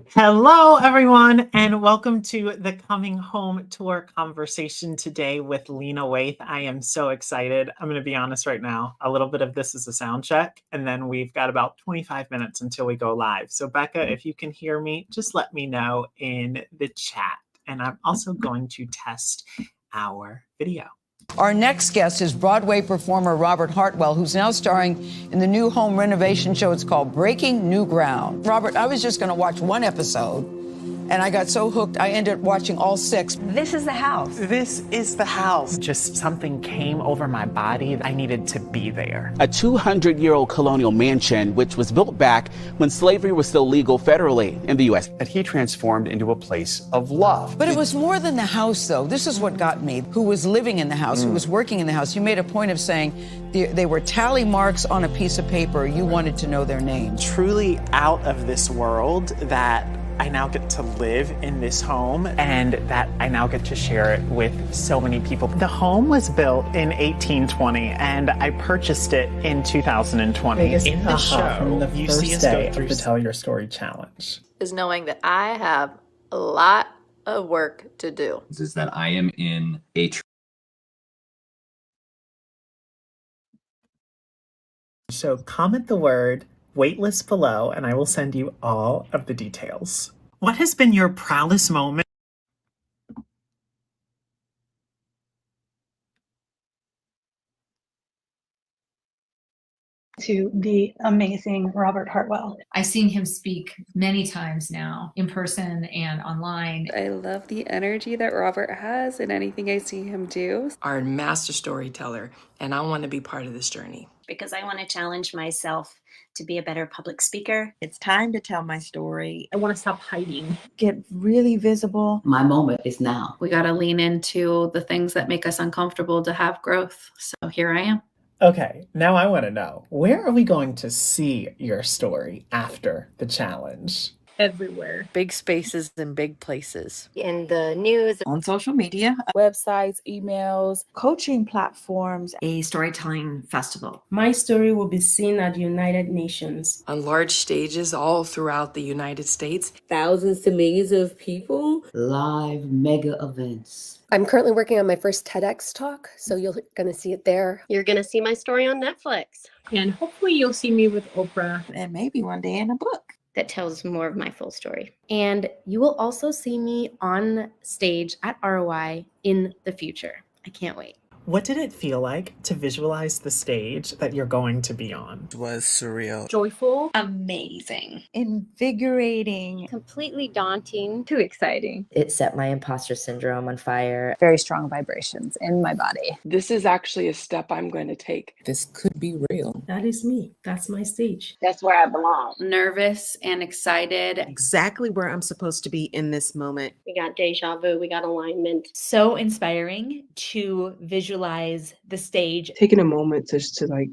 Hello, everyone, and welcome to the Coming Home Tour conversation today with Lena Waithe. I am so excited. I'm going to be honest right now. A little bit of this is a sound check, and then we've got about 25 minutes until we go live. So, Becca, if you can hear me, just let me know in the chat. And I'm also going to test our video. Our next guest is Broadway performer Robert Hartwell, who's now starring in the new home renovation show. It's called Breaking New Ground. Robert, I was just going to watch one episode, and I got so hooked, I ended up watching all 6. This is the house. This is the house. Just something came over my body. I needed to be there. A 200-year-old colonial mansion, which was built back when slavery was still legal federally in the U.S. That he transformed into a place of love. But it was more than the house, though. This is what got me. Who was living in the house, who was working in the house. You made a point of saying they were tally marks on a piece of paper. You wanted to know their names. Truly out of this world that I now get to live in this home and that I now get to share it with so many people. The home was built in 1820 and I purchased it in 2020. In the show, you see us go through the Tell Your Story Challenge. Is knowing that I have a lot of work to do. Is that I am in a So comment the word waitlist below and I will send you all of the details. What has been your proudest moment? To the amazing Robert Hartwell. I've seen him speak many times now, in person and online. I love the energy that Robert has in anything I see him do. Our master storyteller, and I want to be part of this journey. Because I want to challenge myself to be a better public speaker. It's time to tell my story. I want to stop hiding. Get really visible. My moment is now. We got to lean into the things that make us uncomfortable to have growth. So here I am. Okay, now I want to know, where are we going to see your story after the challenge? Everywhere. Big spaces and big places. In the news. On social media. Websites, emails, coaching platforms. A storytelling festival. My story will be seen at the United Nations. On large stages all throughout the United States. thousands to millions of people. Live mega events. I'm currently working on my first TEDx talk, so you're going to see it there. You're going to see my story on Netflix. And hopefully you'll see me with Oprah. And maybe one day in a book. That tells more of my full story. And you will also see me on stage at ROI in the future. I can't wait. What did it feel like to visualize the stage that you're going to be on? It was surreal. Joyful. Amazing. Invigorating. Completely daunting. Too exciting. It set my imposter syndrome on fire. Very strong vibrations in my body. This is actually a step I'm going to take. This could be real. That is me. That's my stage. That's where I belong. Nervous and excited. Exactly where I'm supposed to be in this moment. We got deja vu. We got alignment. So inspiring to visualize the stage. Taking a moment just to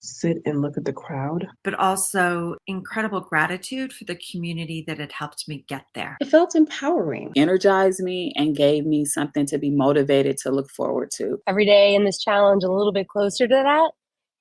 sit and look at the crowd. But also incredible gratitude for the community that had helped me get there. It felt empowering. Energized me and gave me something to be motivated to look forward to. Every day in this challenge, a little bit closer to that,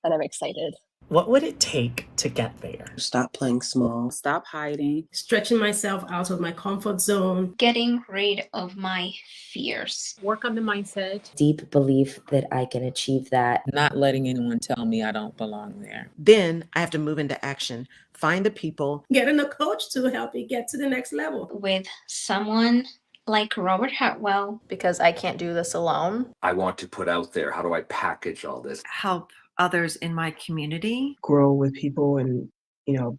and I'm excited. What would it take to get there? Stop playing small. Stop hiding. Stretching myself out of my comfort zone. Getting rid of my fears. Work on the mindset. Deep belief that I can achieve that. Not letting anyone tell me I don't belong there. Then I have to move into action. Find the people. Getting a coach to help you get to the next level. With someone like Robert Hartwell. Because I can't do this alone. I want to put out there, how do I package all this? Help others in my community. Grow with people and,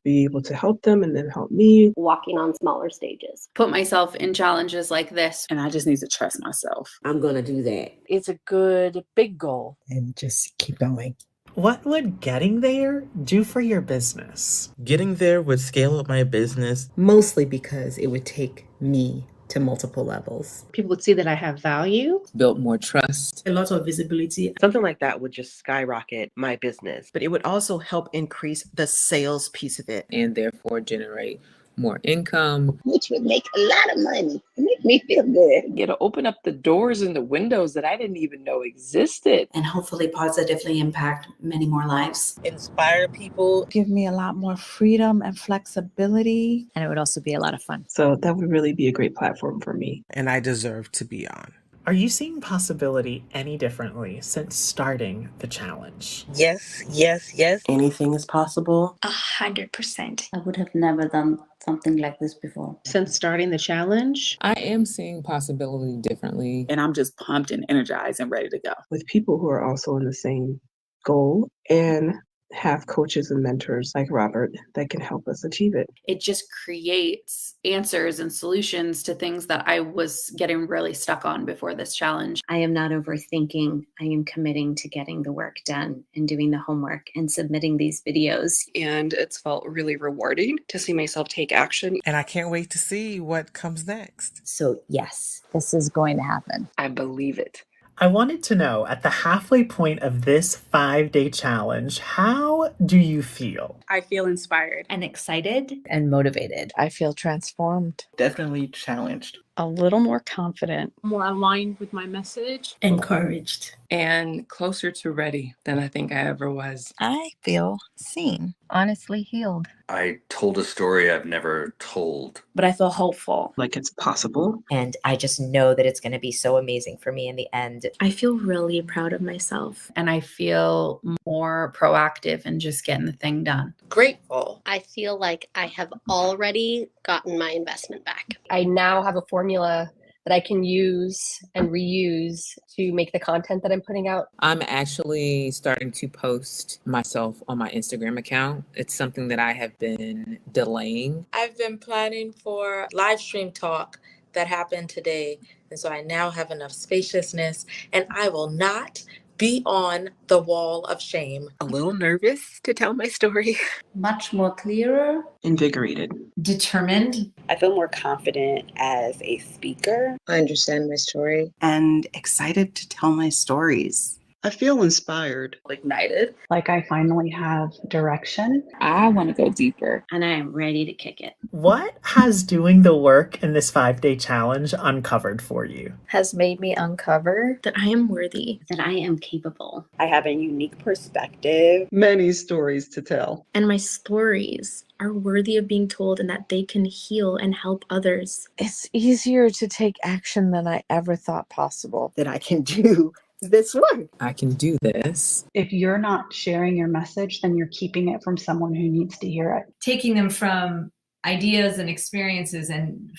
be able to help them and then help me. Walking on smaller stages. Put myself in challenges like this. And I just need to trust myself. I'm going to do that. It's a good, big goal. And just keep going. What would getting there do for your business? Getting there would scale up my business. Mostly because it would take me to multiple levels. People would see that I have value. Built more trust. A lot of visibility. Something like that would just skyrocket my business. But it would also help increase the sales piece of it. And therefore generate more income, which would make a lot of money. It make me feel good. It'll open up the doors and the windows that I didn't even know existed. And hopefully positively impact many more lives. Inspire people. Give me a lot more freedom and flexibility. And it would also be a lot of fun. So that would really be a great platform for me. And I deserve to be on. Are you seeing possibility any differently since starting the challenge? Yes, yes, yes. Anything is possible. 100%. I would have never done something like this before. Since starting the challenge, I am seeing possibility differently. And I'm just pumped and energized and ready to go. With people who are also in the same goal and have coaches and mentors like Robert that can help us achieve it. It just creates answers and solutions to things that I was getting really stuck on before this challenge. I am not overthinking. I am committing to getting the work done and doing the homework and submitting these videos. And it's felt really rewarding to see myself take action. And I can't wait to see what comes next. So yes, this is going to happen. I believe it. I wanted to know, at the halfway point of this 5-day challenge, how do you feel? I feel inspired And excited. And motivated. I feel transformed. Definitely challenged. A little more confident. More aligned with my message. Encouraged. And closer to ready than I think I ever was. I feel seen. Honestly healed. I told a story I've never told. But I feel hopeful. Like it's possible. And I just know that it's going to be so amazing for me in the end. I feel really proud of myself. And I feel more proactive in just getting the thing done. Grateful. I feel like I have already gotten my investment back. I now have a formula that I can use and reuse to make the content that I'm putting out. I'm actually starting to post myself on my Instagram account. It's something that I have been delaying. I've been planning for live stream talk that happened today. And so I now have enough spaciousness and I will not be on the wall of shame. A little nervous to tell my story. Much more clearer. Invigorated. Determined. I feel more confident as a speaker. I understand my story. And excited to tell my stories. I feel inspired. Ignited. Like I finally have direction. I want to go deeper. And I am ready to kick it. What has doing the work in this 5-day challenge uncovered for you? Has made me uncover That I am worthy. That I am capable. I have a unique perspective. Many stories to tell. And my stories are worthy of being told and that they can heal and help others. It's easier to take action than I ever thought possible. That I can do this work. I can do this. If you're not sharing your message, then you're keeping it from someone who needs to hear it. Taking them from ideas and experiences and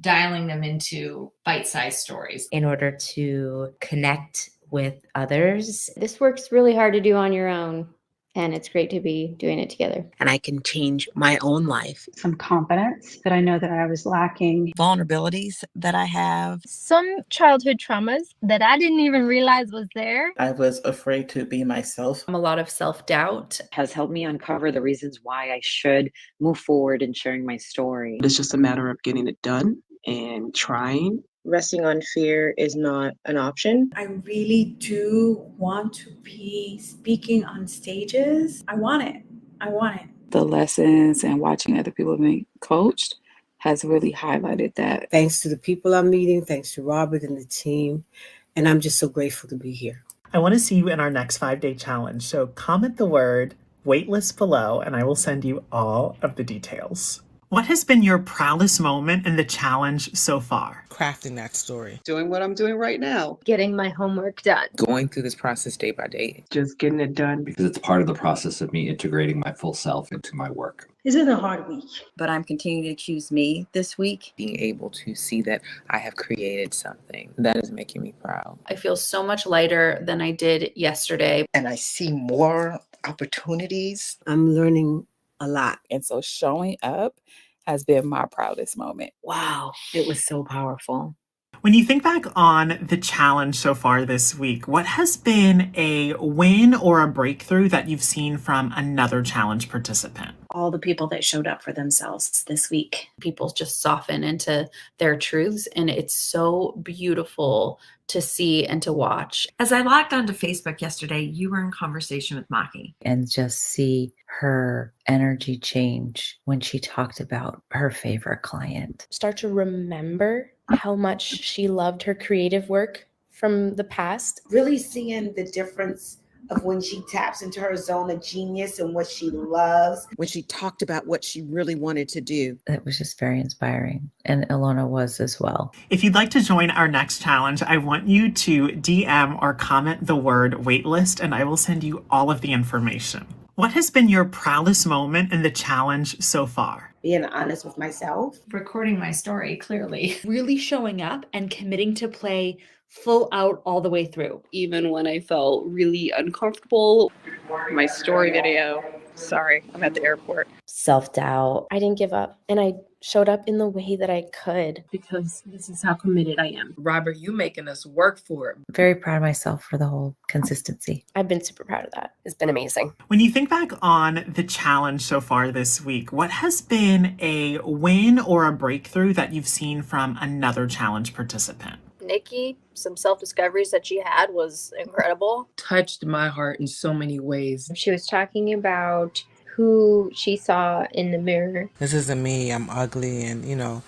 dialing them into bite-sized stories. in order to connect with others. This work's really hard to do on your own. And it's great to be doing it together. And I can change my own life. Some confidence that I know that I was lacking. Vulnerabilities that I have. Some childhood traumas that I didn't even realize was there. I was afraid to be myself. A lot of self-doubt. Has helped me uncover the reasons why I should move forward in sharing my story. It's just a matter of getting it done and trying. Resting on fear is not an option. I really do want to be speaking on stages. I want it. I want it. The lessons and watching other people being coached has really highlighted that. Thanks to the people I'm meeting, thanks to Robert and the team, and I'm just so grateful to be here. I want to see you in our next 5-day challenge, so comment the word waitlist below and I will send you all of the details. What has been your proudest moment in the challenge so far? Crafting that story. Doing what I'm doing right now. Getting my homework done. Going through this process day by day. Just getting it done. Because it's part of the process of me integrating my full self into my work. It's been a hard week. But I'm continuing to choose me this week. Being able to see that I have created something that is making me proud. I feel so much lighter than I did yesterday. And I see more opportunities. I'm learning a lot. And so showing up has been my proudest moment. Wow, it was so powerful. When you think back on the challenge so far this week, what has been a win or a breakthrough that you've seen from another challenge participant? All the people that showed up for themselves this week. People just soften into their truths, and it's so beautiful to see and to watch. As I logged onto Facebook yesterday, you were in conversation with Maki. And just see her energy change when she talked about her favorite client. Start to remember how much she loved her creative work from the past. Really seeing the difference of when she taps into her zone of genius and what she loves. When she talked about what she really wanted to do. It was just very inspiring. And Ilona was as well. If you'd like to join our next challenge, I want you to DM or comment the word waitlist, and I will send you all of the information. What has been your proudest moment in the challenge so far? Being honest with myself. Recording my story, clearly. Really showing up and committing to play full out all the way through. Even when I felt really uncomfortable. My story video. Sorry, I'm at the airport. Self-doubt. I didn't give up. And I showed up in the way that I could. Because this is how committed I am. Robert, you making us work for it. Very proud of myself for the whole consistency. I've been super proud of that. It's been amazing. When you think back on the challenge so far this week, what has been a win or a breakthrough that you've seen from another challenge participant? Nikki, some self-discoveries that she had was incredible. Touched my heart in so many ways. She was talking about who she saw in the mirror. This isn't me. I'm ugly. And,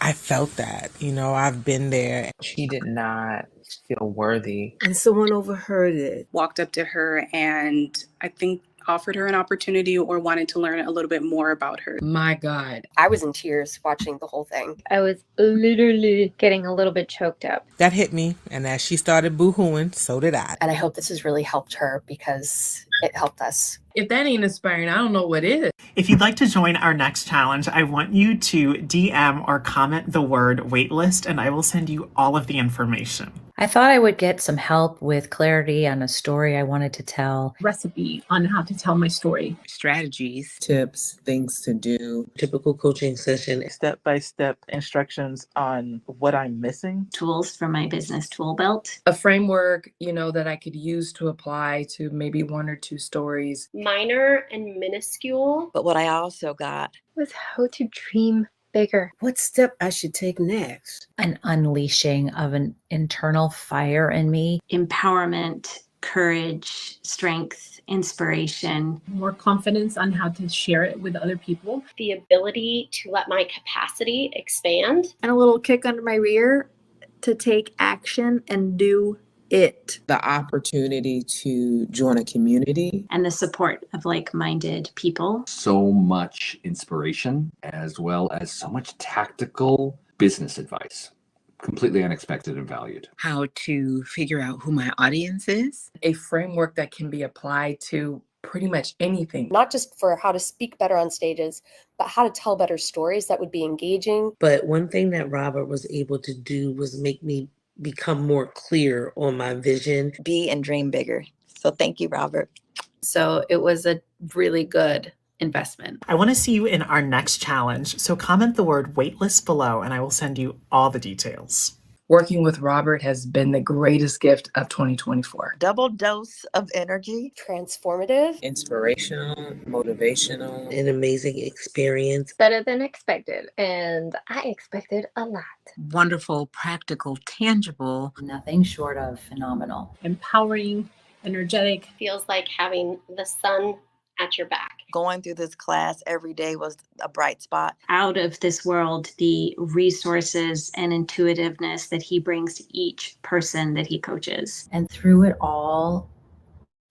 I felt that. I've been there. She did not feel worthy. And someone overheard it. Walked up to her and I think offered her an opportunity or wanted to learn a little bit more about her. My God. I was in tears watching the whole thing. I was literally getting a little bit choked up. That hit me. And as she started boohooing, so did I. And I hope this has really helped her because it helped us. If that ain't inspiring, I don't know what is. If you'd like to join our next challenge, I want you to DM or comment the word waitlist, and I will send you all of the information. I thought I would get some help with clarity on a story I wanted to tell. Recipe on how to tell my story. Strategies. Tips, things to do. Typical coaching session. Step-by-step instructions on what I'm missing. Tools for my business tool belt. A framework, that I could use to apply to maybe one or two stories. Minor and minuscule. But what I also got was how to dream bigger. What step I should take next? An unleashing of an internal fire in me. Empowerment, courage, strength, inspiration. More confidence on how to share it with other people. The ability to let my capacity expand. And a little kick under my rear to take action and do it. The opportunity to join a community. And the support of like-minded people. So much inspiration as well as so much tactical business advice. Completely unexpected and valued. How to figure out who my audience is. A framework that can be applied to pretty much anything. Not just for how to speak better on stages, but how to tell better stories that would be engaging. But one thing that Robert was able to do was make me become more clear on my vision. Be and dream bigger. So thank you, Robert. So it was a really good investment. I want to see you in our next challenge, so comment the word waitlist below and I will send you all the details. Working with Robert has been the greatest gift of 2024. Double dose of energy. Transformative. Inspirational, motivational. An amazing experience. Better than expected. And I expected a lot. Wonderful, practical, tangible. Nothing short of phenomenal. Empowering, energetic. Feels like having the sun at your back. Going through this class every day was a bright spot. Out of this world, the resources and intuitiveness that he brings to each person that he coaches. And through it all,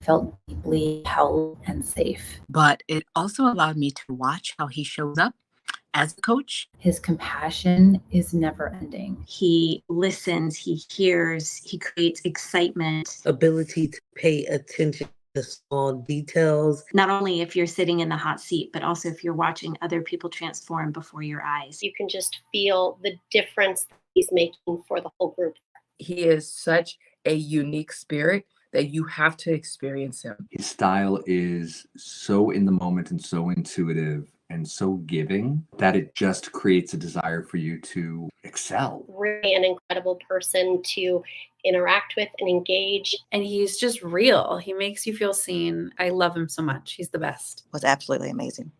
felt deeply held and safe. But it also allowed me to watch how he shows up as a coach. His compassion is never ending. He listens, he hears, he creates excitement. Ability to pay attention the small details. Not only if you're sitting in the hot seat, but also if you're watching other people transform before your eyes. You can just feel the difference that he's making for the whole group. He is such a unique spirit that you have to experience him. His style is so in the moment and so intuitive and so giving that it just creates a desire for you to excel. Really an incredible person to interact with and engage. And he's just real. He makes you feel seen. I love him so much. He's the best. Was absolutely amazing.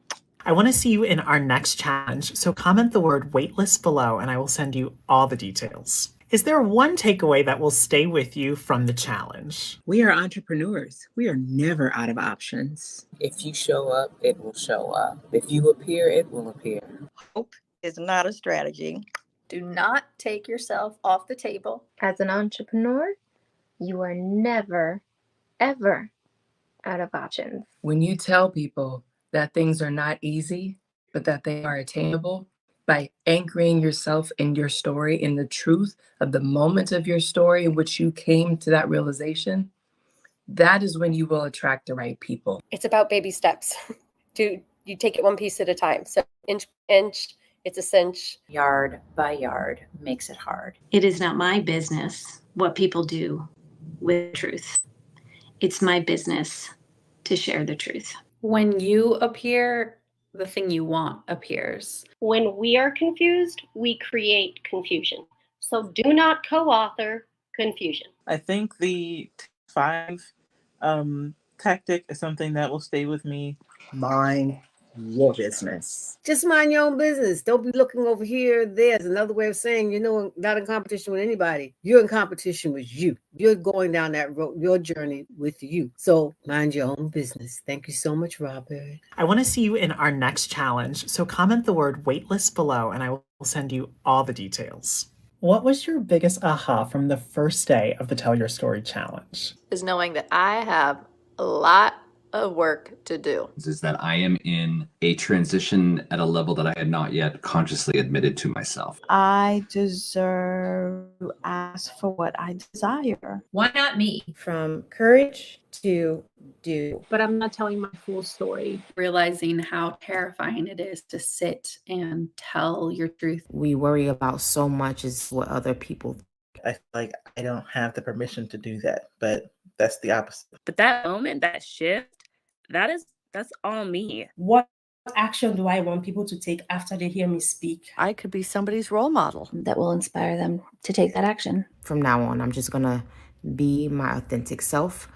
I want to see you in our next challenge, so comment the word waitlist below and I will send you all the details. Is there one takeaway that will stay with you from the challenge? We are entrepreneurs. We are never out of options. If you show up, it will show up. If you appear, it will appear. Hope is not a strategy. Do not take yourself off the table. As an entrepreneur, you are never, ever out of options. When you tell people that things are not easy, but that they are attainable, by anchoring yourself in your story, in the truth of the moment of your story in which you came to that realization, that is when you will attract the right people. It's about baby steps. You take it one piece at a time. So inch by inch, it's a cinch. Yard by yard makes it hard. It is not my business what people do with truth. It's my business to share the truth. When you appear, the thing you want appears. When we are confused, we create confusion. So do not co-author confusion. I think the 5 tactic is something that will stay with me. Mind your business. Just mind your own business. Don't be looking over here. There's another way of saying you're not in competition with anybody. You're in competition with you. You're going down that road, your journey with you. So mind your own business. Thank you so much, Robert. I want to see you in our next challenge, so comment the word waitlist below and I will send you all the details. What was your biggest aha from the first day of the Tell Your Story challenge? Is knowing that I have a lot of work to do. Is that I am in a transition at a level that I had not yet consciously admitted to myself. I deserve to ask for what I desire. Why not me? From courage to do. But I'm not telling my full story. Realizing how terrifying it is to sit and tell your truth. We worry about so much is what other people think. I feel like I don't have the permission to do that, but that's the opposite. But that moment, that shift, that's all me. What action do I want people to take after they hear me speak? I could be somebody's role model that will inspire them to take that action. From now on, I'm just gonna be my authentic self.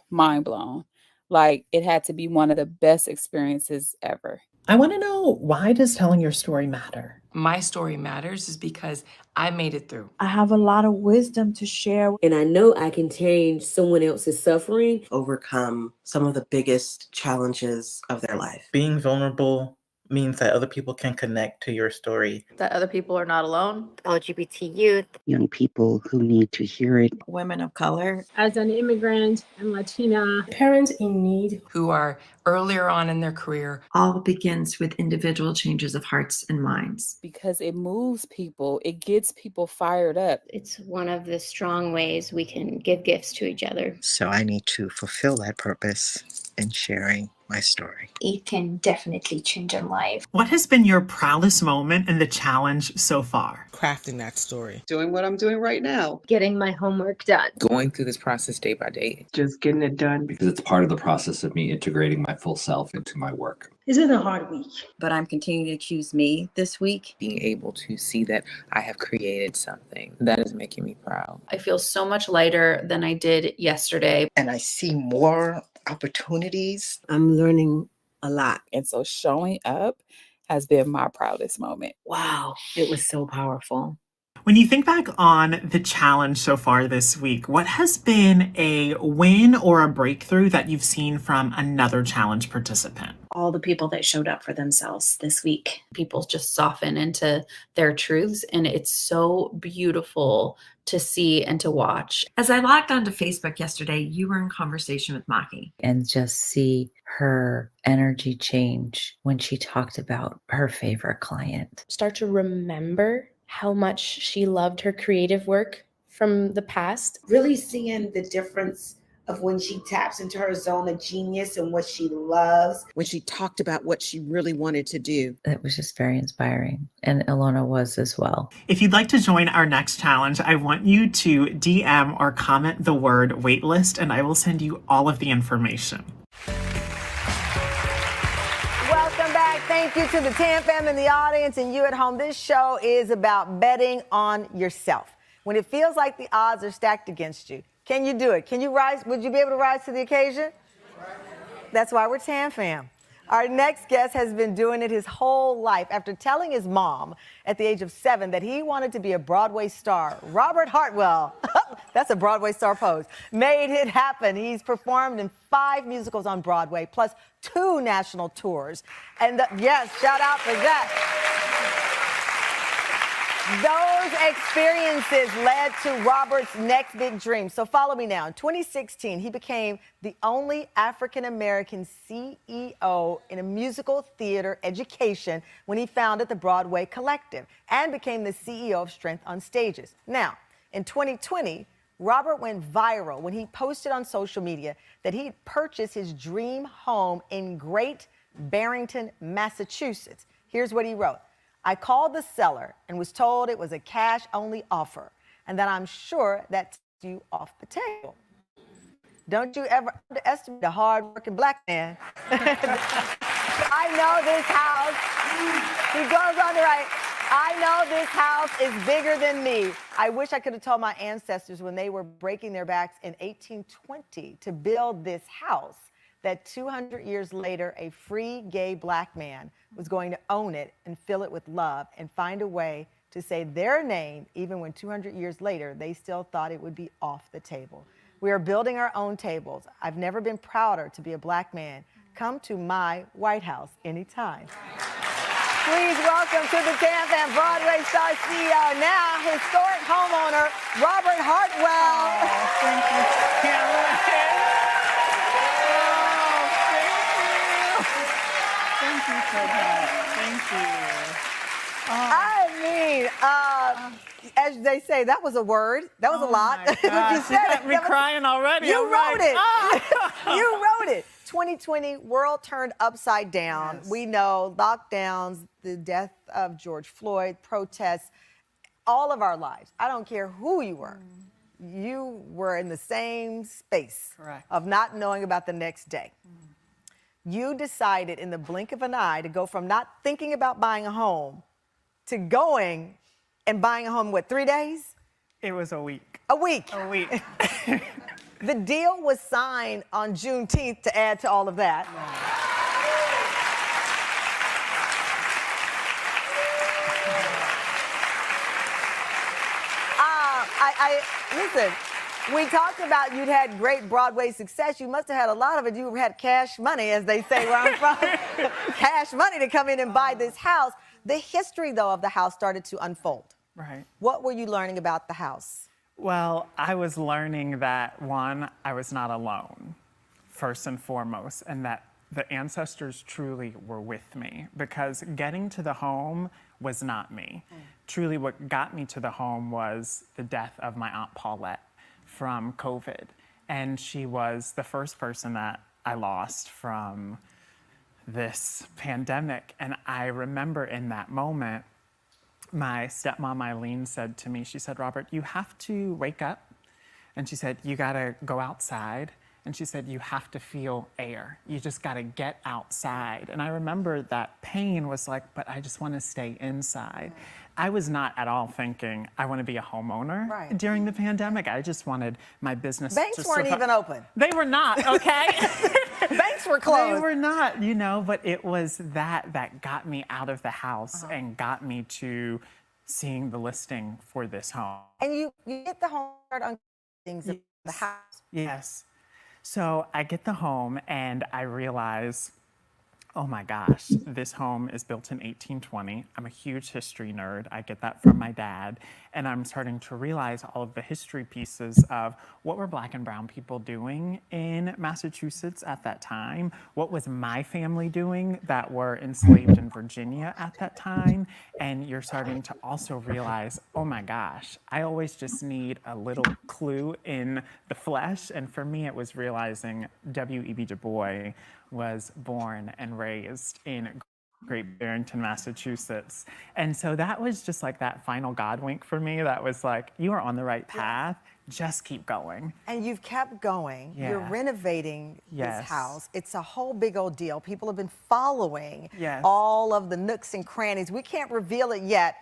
Mind blown. Like, it had to be one of the best experiences ever. I want to know, why does telling your story matter? My story matters is because I made it through. I have a lot of wisdom to share. And I know I can change someone else's suffering. Overcome some of the biggest challenges of their life. Being vulnerable means that other people can connect to your story. That other people are not alone. LGBT youth. Young people who need to hear it. Women of color. As an immigrant and Latina. Parents in need. Who are earlier on in their career. All begins with individual changes of hearts and minds. Because it moves people. It gets people fired up. It's one of the strong ways we can give gifts to each other. So I need to fulfill that purpose in sharing my story. It can definitely change a life. What has been your proudest moment in the challenge so far? Crafting that story. Doing what I'm doing right now. Getting my homework done. Going through this process day by day. Just getting it done. Because it's part of the process of me integrating my full self into my work. It's been a hard week. But I'm continuing to choose me this week. Being able to see that I have created something, that is making me proud. I feel so much lighter than I did yesterday. And I see more opportunities. I'm learning a lot. And so showing up has been my proudest moment. Wow, it was so powerful. When you think back on the challenge so far this week, what has been a win or a breakthrough that you've seen from another challenge participant? All the people that showed up for themselves this week. People just soften into their truths, and it's so beautiful to see and to watch. As I logged onto Facebook yesterday, you were in conversation with Maki. And just see her energy change when she talked about her favorite client. Start to remember how much she loved her creative work from the past. Really seeing the difference of when she taps into her zone of genius and what she loves. When she talked about what she really wanted to do. It was just very inspiring. And Ilona was as well. If you'd like to join our next challenge, I want you to DM or comment the word waitlist, and I will send you all of the information. Welcome back, Thank you to the Tam fam in the audience and you at home. This show is about betting on yourself. When it feels like the odds are stacked against you, can you do it? Can you rise? Would you be able to rise to the occasion? That's why we're Tam fam. Our next guest has been doing it his whole life. After telling his mom at the age of 7 that he wanted to be a Broadway star, Robert Hartwell, that's a Broadway star pose, made it happen. He's performed in 5 musicals on Broadway, plus 2 national tours. And yes, shout out for that. Those experiences led to Robert's next big dream. So follow me now. In 2016, he became the only African-American CEO in a musical theater education when he founded the Broadway Collective and became the CEO of Strength on Stages. Now, in 2020, Robert went viral when he posted on social media that he'd purchased his dream home in Great Barrington, Massachusetts. Here's what he wrote. I called the seller and was told it was a cash-only offer and that I'm sure that's you off the table. Don't you ever underestimate a hard-working black man. I know this house, he goes on to write, I know this house is bigger than me. I wish I could have told my ancestors when they were breaking their backs in 1820 to build this house that 200 years later, a free gay black man was going to own it and fill it with love and find a way to say their name even when 200 years later, they still thought it would be off the table. We are building our own tables. I've never been prouder to be a black man. Come to my White House anytime. Please welcome to the Tam fam Broadway star CEO, now historic homeowner, Robert Hartwell. Oh, thank you, Cameron. Thank you so much. Thank you. I mean, as they say, that was a word. That was a lot. You got me crying already. You wrote it. You wrote it. 2020, world turned upside down. Yes. We know lockdowns, the death of George Floyd, protests, all of our lives. I don't care who you were. You were in the same space of not knowing about the next day. You decided in the blink of an eye to go from not thinking about buying a home to going and buying a home, what, 3 days? It was a week. A week. A week. The deal was signed on Juneteenth to add to all of that. Listen, we talked about you'd had great Broadway success. You must have had a lot of it. You had cash money, as they say where I'm from. Cash money to come in and buy this house. The history, though, of the house started to unfold. Right. What were you learning about the house? Well, I was learning that, one, I was not alone, first and foremost, and that the ancestors truly were with me, because getting to the home was not me. Truly, what got me to the home was the death of my Aunt Paulette from COVID. And she was the first person that I lost from this pandemic. And I remember in that moment, my stepmom Eileen said to me, she said, Robert, you have to wake up. And she said, you gotta go outside. And she said, you have to feel air. You just gotta get outside. And I remember that pain was like, but I just wanna stay inside. I was not at all thinking I wanna be a homeowner during the pandemic. I just wanted my business to survive. Banks weren't even open. They were not, okay? Banks were closed. They were not, you know, but it was that got me out of the house and got me to seeing the listing for this home. And you get the home on things in the house. Yes. So I get the home and I realize, oh my gosh, this home is built in 1820. I'm a huge history nerd. I get that from my dad. And I'm starting to realize all of the history pieces of what were Black and brown people doing in Massachusetts at that time? What was my family doing that were enslaved in Virginia at that time? And you're starting to also realize, oh my gosh, I always just need a little clue in the flesh. And for me, it was realizing W.E.B. Du Bois was born and raised in Great Barrington, Massachusetts. And so that was just like that final God wink for me. That was like, you are on the right path. Just keep going. And you've kept going. You're Yeah. renovating Yes. this house. It's a whole big old deal. People have been following Yes. all of the nooks and crannies. We can't reveal it yet.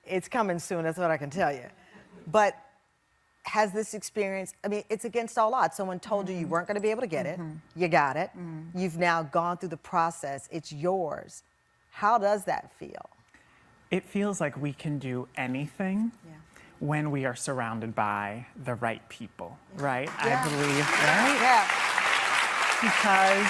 It's coming soon, that's what I can tell you. But has this experience, I mean, it's against all odds. Someone told you you weren't going to be able to get it. You got it. You've now gone through the process. It's yours. How does that feel? It feels like we can do anything Yeah. when we are surrounded by the right people, right? Yeah. I believe, right? Yeah. Because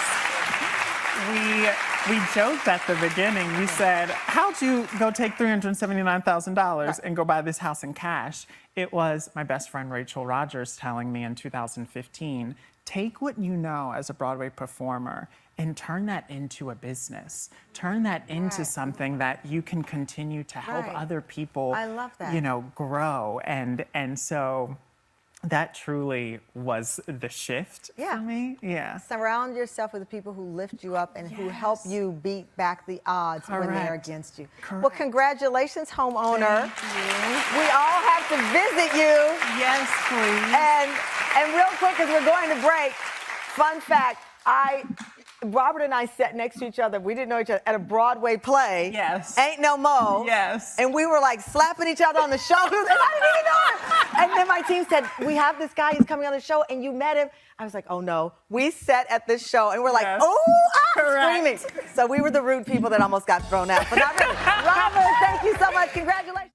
we joked at the beginning. We said, how'd you go take $379,000 and go buy this house in cash? It was my best friend Rachel Rogers telling me in 2015, take what you know as a Broadway performer and turn that into a business. Turn that into something that you can continue to help other people, I love that. you know, grow. And so that truly was the shift for me. Yeah. Surround yourself with the people who lift you up and who help you beat back the odds when they're Correct. against you. Correct. Well, congratulations, homeowner. Thank you. We all have to visit you. Yes, please. And real quick, as we're going to break, fun fact, Robert and I sat next to each other. We didn't know each other at a Broadway play. Yes. Ain't No Mo. Yes. And we were like slapping each other on the shoulders, and I didn't even know it. And then my team said, we have this guy, he's coming on the show, and you met him. I was like, oh no. We sat at this show, and we're like, screaming. So we were the rude people that almost got thrown out, but not really. Robert, thank you so much. Congratulations.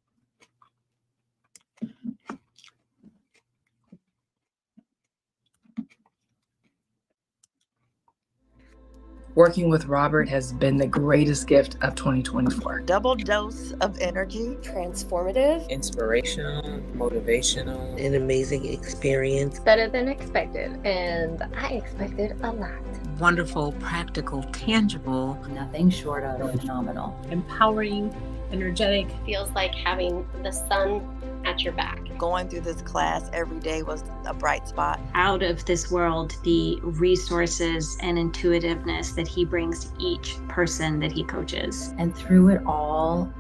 Working with Robert has been the greatest gift of 2024. Double dose of energy. Transformative. Inspirational, motivational. An amazing experience. Better than expected, and I expected a lot. Wonderful, practical, tangible. Nothing short of phenomenal. Empowering, energetic. Feels like having the sun at your back. Going through this class every day was a bright spot. Out of this world, the resources and intuitiveness that he brings to each person that he coaches. And through it all,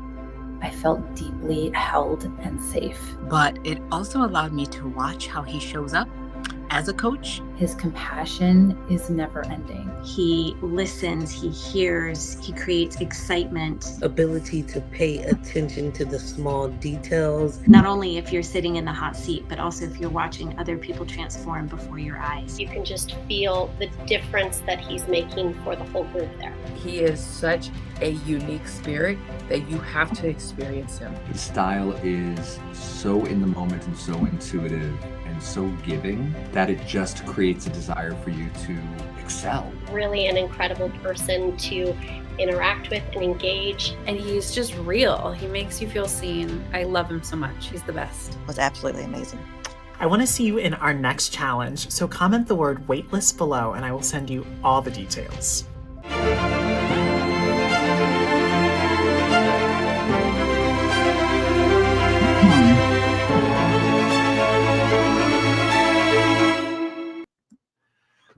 I felt deeply held and safe. But it also allowed me to watch how he shows up as a coach. His compassion is never ending. He listens, he hears, he creates excitement. Ability to pay attention to the small details. Not only if you're sitting in the hot seat, but also if you're watching other people transform before your eyes. You can just feel the difference that he's making for the whole group there. He is such a unique spirit that you have to experience him. His style is so in the moment and so intuitive and so giving that it just creates a desire for you to excel. Really an incredible person to interact with and engage. And he's just real. He makes you feel seen. I love him so much. He's the best. It was absolutely amazing. I want to see you in our next challenge, so comment the word waitlist below and I will send you all the details.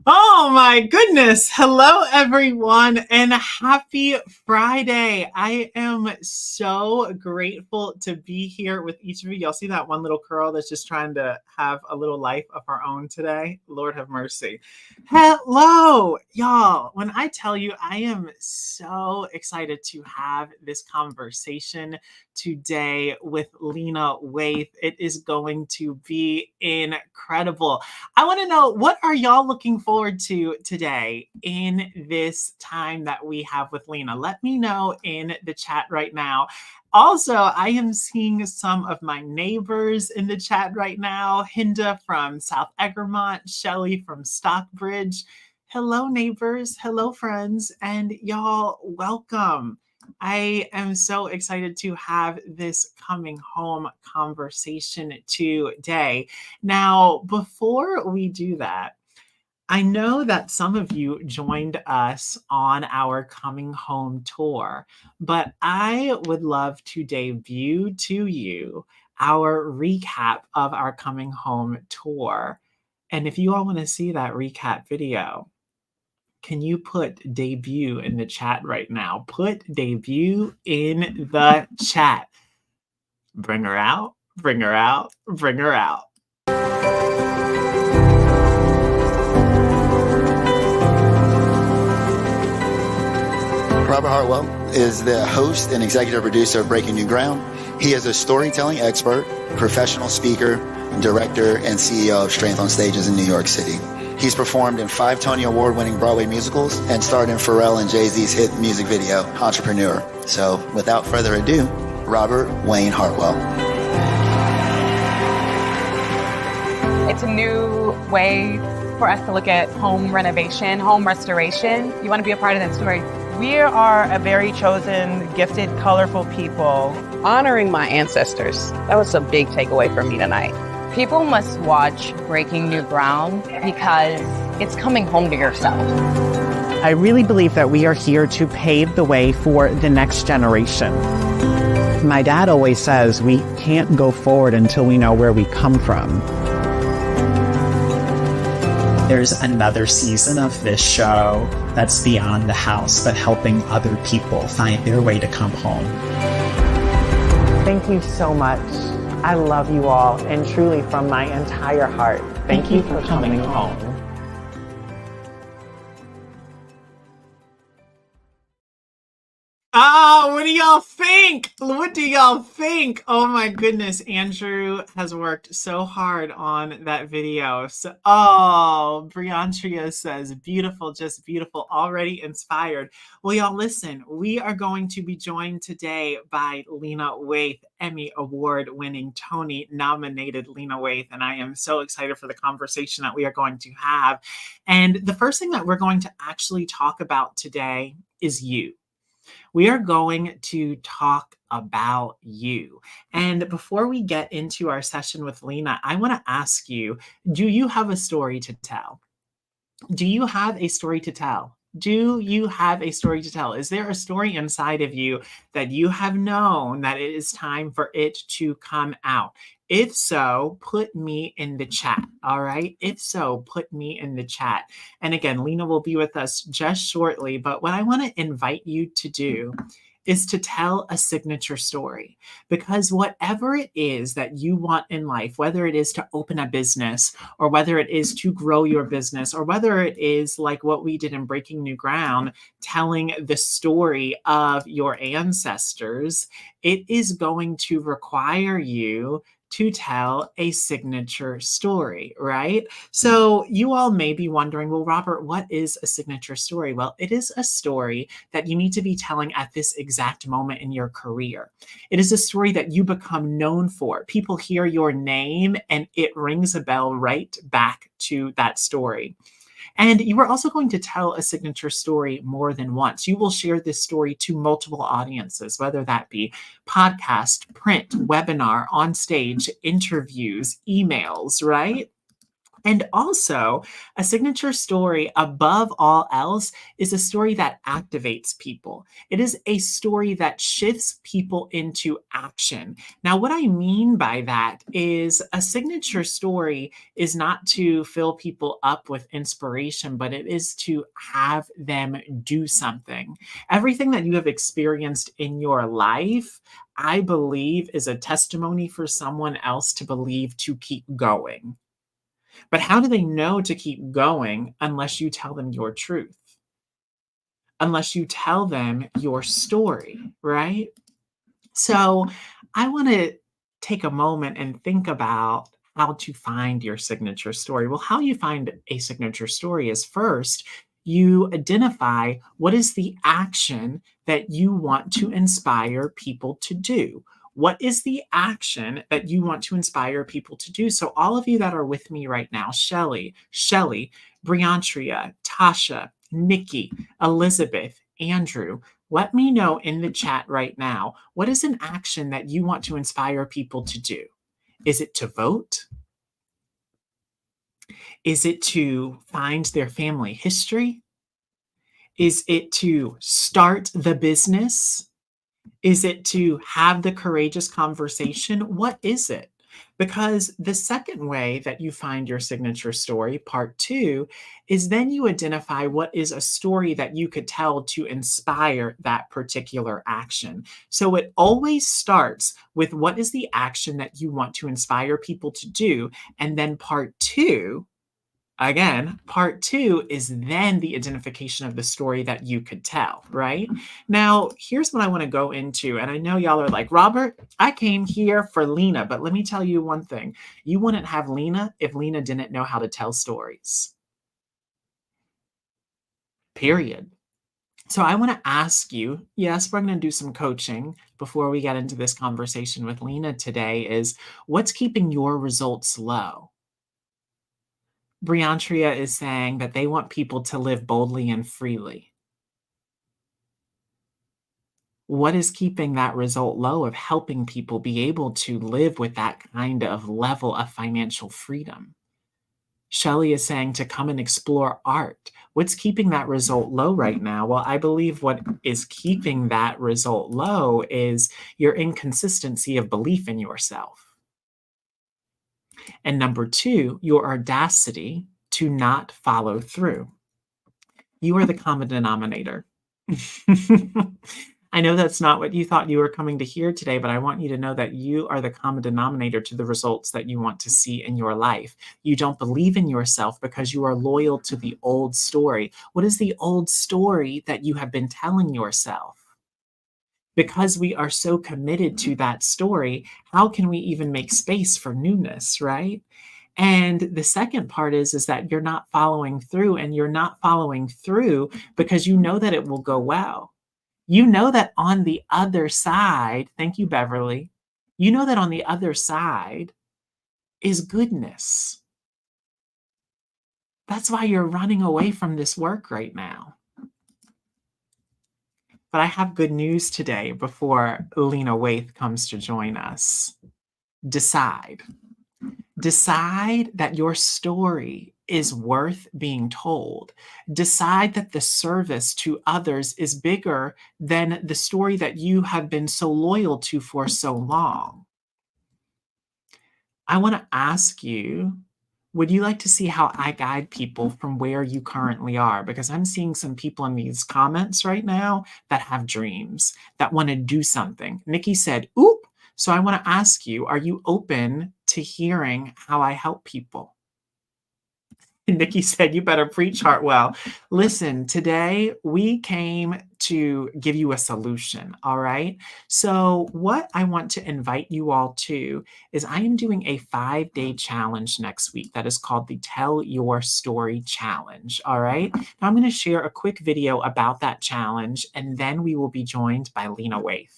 Oh my goodness. Hello, everyone, and happy Friday. I am so grateful to be here with each of you. Y'all see that one little curl that's just trying to have a little life of her own today? Lord have mercy. Hello, y'all. When I tell you, I am so excited to have this conversation today with Lena Waithe. It is going to be incredible. I want to know, what are y'all looking forward to today in this time that we have with Lena? Let me know in the chat right now. Also, I am seeing some of my neighbors in the chat right now. Hinda from South Egremont, Shelly from Stockbridge. Hello, neighbors. Hello, friends. And y'all, welcome. I am so excited to have this coming home conversation today. Now, before we do that, I know that some of you joined us on our coming home tour, but I would love to debut to you our recap of our coming home tour. And if you all want to see that recap video, can you put debut in the chat right now? Put debut in the chat. Bring her out, bring her out, bring her out. Robert Hartwell is the host and executive producer of Breaking New Ground. He is a storytelling expert, professional speaker, director, and CEO of Strength on Stages in New York City. He's performed in 5 Tony Award-winning Broadway musicals and starred in Pharrell and Jay-Z's hit music video, Entrepreneur. So, without further ado, Robert Wayne Hartwell. It's a new way for us to look at home renovation, home restoration. You want to be a part of that story. We are a very chosen, gifted, colorful people. Honoring my ancestors. That was a big takeaway for me tonight. People must watch Breaking New Ground because it's coming home to yourself. I really believe that we are here to pave the way for the next generation. My dad always says we can't go forward until we know where we come from. There's another season of this show that's beyond the house, but helping other people find their way to come home. Thank you so much. I love you all, and truly from my entire heart, thank you for coming home. Oh, what do y'all think? What do y'all think? Oh my goodness, Andrew has worked so hard on that video. So, oh, Briantria says, beautiful, just beautiful, already inspired. Well, y'all listen, we are going to be joined today by Lena Waithe, Emmy Award-winning, Tony-nominated Lena Waithe, and I am so excited for the conversation that we are going to have. And the first thing that we're going to actually talk about today is you. We are going to talk about you. And before we get into our session with Lena, I want to ask you, do you have a story to tell? Do you have a story to tell? Do you have a story to tell? Is there a story inside of you that you have known that it is time for it to come out? If so, put me in the chat, all right? If so, put me in the chat. And again, Lena will be with us just shortly, but what I want to invite you to do is to tell a signature story, because whatever it is that you want in life, whether it is to open a business or whether it is to grow your business or whether it is like what we did in Breaking New Ground, telling the story of your ancestors, it is going to require you to tell a signature story, right? So you all may be wondering, well, Robert, what is a signature story? Well, it is a story that you need to be telling at this exact moment in your career. It is a story that you become known for. People hear your name and it rings a bell right back to that story. And you are also going to tell a signature story more than once. You will share this story to multiple audiences, whether that be podcast, print, webinar, on stage, interviews, emails, right? And also, a signature story, above all else, is a story that activates people. It is a story that shifts people into action. Now, what I mean by that is a signature story is not to fill people up with inspiration, but it is to have them do something. Everything that you have experienced in your life, I believe, is a testimony for someone else to believe to keep going. But how do they know to keep going unless you tell them your truth? Unless you tell them your story, right? So I want to take a moment and think about how to find your signature story. Well, how you find a signature story is first, you identify what is the action that you want to inspire people to do. What is the action that you want to inspire people to do? So all of you that are with me right now, Shelly, Briantria, Tasha, Nikki, Elizabeth, Andrew, let me know in the chat right now, what is an action that you want to inspire people to do? Is it to vote? Is it to find their family history? Is it to start the business? Is it to have the courageous conversation? What is it? Because the second way that you find your signature story, part 2, is then you identify what is a story that you could tell to inspire that particular action. So it always starts with what is the action that you want to inspire people to do. And then part 2, again, part 2 is then the identification of the story that you could tell, right? Now, here's what I want to go into. And I know y'all are like, Robert, I came here for Lena, but let me tell you one thing. You wouldn't have Lena if Lena didn't know how to tell stories. Period. So I want to ask you, yes, we're going to do some coaching before we get into this conversation with Lena today, is what's keeping your results low? Briantria is saying that they want people to live boldly and freely. What is keeping that result low of helping people be able to live with that kind of level of financial freedom? Shelley is saying to come and explore art. What's keeping that result low right now? Well, I believe what is keeping that result low is your inconsistency of belief in yourself. And number 2, your audacity to not follow through. You are the common denominator. I know that's not what you thought you were coming to hear today, but I want you to know that you are the common denominator to the results that you want to see in your life. You don't believe in yourself because you are loyal to the old story. What is the old story that you have been telling yourself? Because we are so committed to that story, how can we even make space for newness, right? And the second part is that you're not following through, and you're not following through because you know that it will go well. You know that on the other side, thank you, Beverly, you know that on the other side is goodness. That's why you're running away from this work right now. But I have good news today before Lena Waithe comes to join us. Decide. Decide that your story is worth being told. Decide that the service to others is bigger than the story that you have been so loyal to for so long. I want to ask you, would you like to see how I guide people from where you currently are? Because I'm seeing some people in these comments right now that have dreams, that want to do something. Nikki said, oop. So I want to ask you, are you open to hearing how I help people? Nikki said, you better preach, Hartwell. Listen, today we came to give you a solution, all right? So what I want to invite you all to is I am doing a 5-day challenge next week that is called the Tell Your Story Challenge, all right? Now I'm going to share a quick video about that challenge, and then we will be joined by Lena Waithe.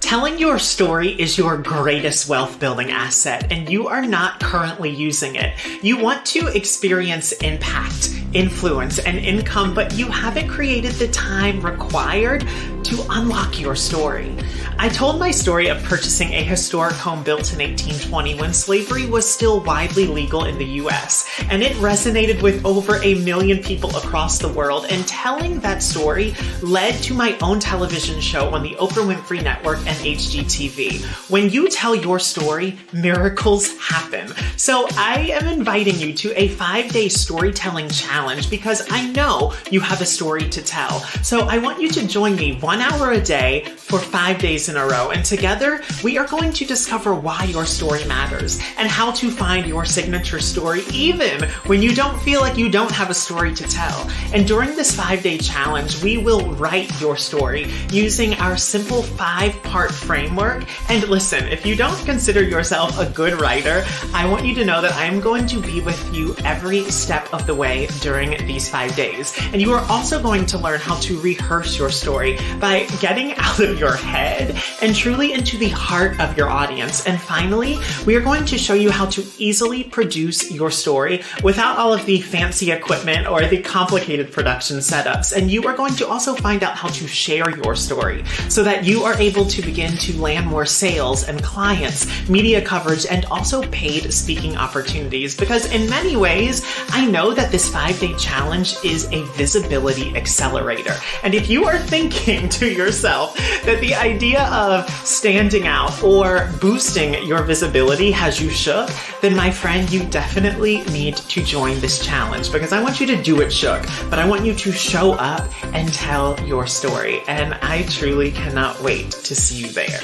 Telling your story is your greatest wealth building asset, and you are not currently using it. You want to experience impact, influence, and income, but you haven't created the time required to unlock your story. I told my story of purchasing a historic home built in 1820 when slavery was still widely legal in the US, and it resonated with over 1 million people across the world, and telling that story led to my own television show on the Oprah Winfrey Network and HGTV. When you tell your story, miracles happen. So I am inviting you to a 5-day storytelling challenge because I know you have a story to tell. So I want you to join me 1 hour a day for 5 days in a row. And together we are going to discover why your story matters and how to find your signature story even when you don't feel like you don't have a story to tell. And during this 5-day challenge, we will write your story using our simple 5-part framework. And listen, if you don't consider yourself a good writer, I want you to know that I'm going to be with you every step of the way during these 5 days. And you are also going to learn how to rehearse your story by getting out of your head and truly into the heart of your audience. And finally, we are going to show you how to easily produce your story without all of the fancy equipment or the complicated production setups. And you are going to also find out how to share your story so that you are able to begin to land more sales and clients, media coverage, and also paid speaking opportunities. Because in many ways, I know that this 5-day challenge is a visibility accelerator. And if you are thinking to yourself that the idea of standing out or boosting your visibility has you shook, then my friend, you definitely need to join this challenge, because I want you to do it shook, but I want you to show up and tell your story. And I truly cannot wait to see you there.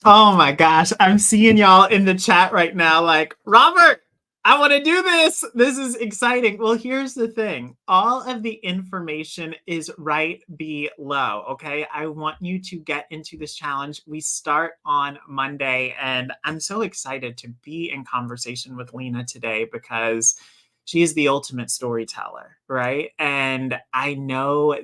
Oh my gosh, I'm seeing y'all in the chat right now like, Robert, I want to do this. This is exciting. Well, here's the thing. All of the information is right below, okay? I want you to get into this challenge. We start on Monday, and I'm so excited to be in conversation with Lena today because she is the ultimate storyteller, right? And I know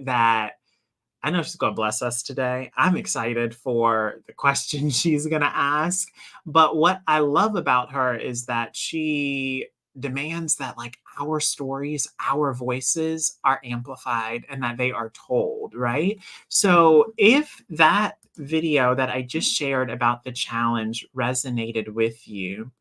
she's going to bless us today. I'm excited for the question she's going to ask. But what I love about her is that she demands that like our stories, our voices are amplified and that they are told, right? So if that video that I just shared about the challenge resonated with you,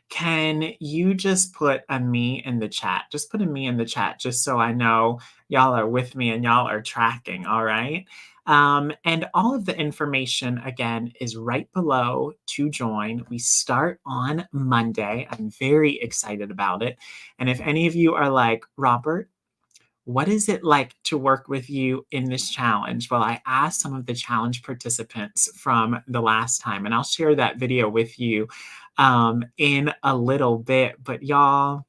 can you just put a me in the chat? Just put a me in the chat just so I know y'all are with me and y'all are tracking, all right? And all of the information, again, is right below to join. We start on Monday. I'm very excited about it. And if any of you are like, Robert, what is it like to work with you in this challenge? Well, I asked some of the challenge participants from the last time, and I'll share that video with you in a little bit. But y'all,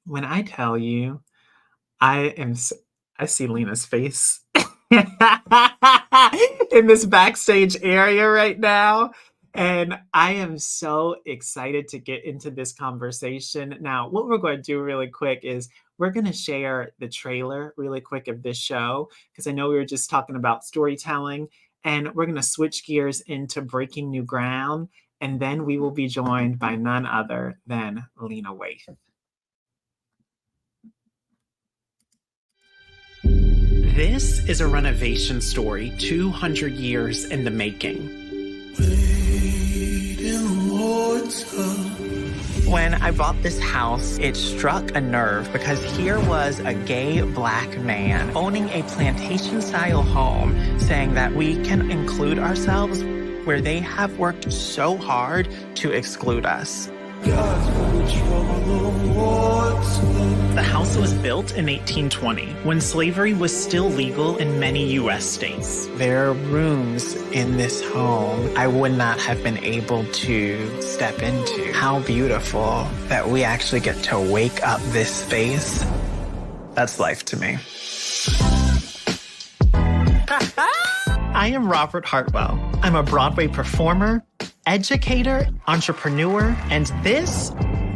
when I tell you, I see Lena's face in this backstage area right now. And I am so excited to get into this conversation. Now, what we're going to do really quick is we're going to share the trailer really quick of this show, because I know we were just talking about storytelling, and we're going to switch gears into breaking new ground. And then we will be joined by none other than Lena Waithe. This is a renovation story 200 years in the making. When I bought this house, it struck a nerve because here was a gay black man owning a plantation-style home saying that we can include ourselves where they have worked so hard to exclude us. The house was built in 1820 when slavery was still legal in many U.S. states. There are rooms in this home I would not have been able to step into. How beautiful that we actually get to wake up this space. That's life to me. I am Robert Hartwell. I'm a Broadway performer, educator, entrepreneur, and this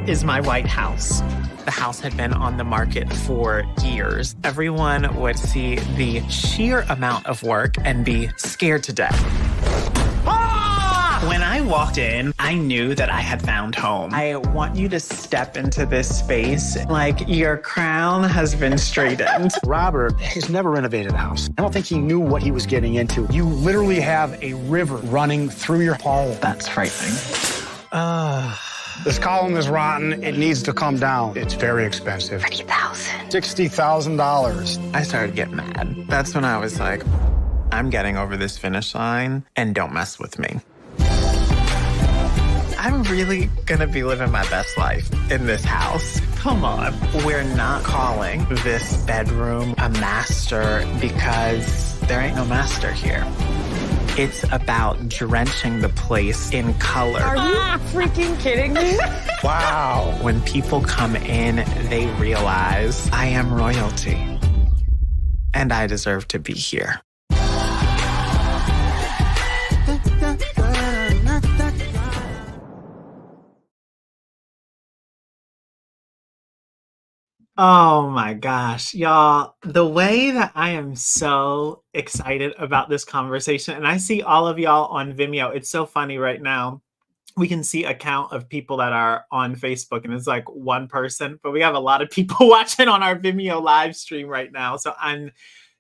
is my White House. The house had been on the market for years. Everyone would see the sheer amount of work and be scared to death. When I walked in, I knew that I had found home. I want you to step into this space like your crown has been straightened. Robert has never renovated a house. I don't think he knew what he was getting into. You literally have a river running through your home. That's frightening. This column is rotten. It needs to come down. It's very expensive. $30,000. $60,000. I started getting mad. That's when I was like, I'm getting over this finish line and don't mess with me. I'm really gonna be living my best life in this house. Come on. We're not calling this bedroom a master because there ain't no master here. It's about drenching the place in color. Are you freaking kidding me? Wow. When people come in, they realize I am royalty and I deserve to be here. Oh my gosh, y'all, the way that I am so excited about this conversation, and I see all of y'all on Vimeo. It's so funny right now. We can see a count of people that are on Facebook, and it's like one person, but we have a lot of people watching on our Vimeo live stream right now. So I'm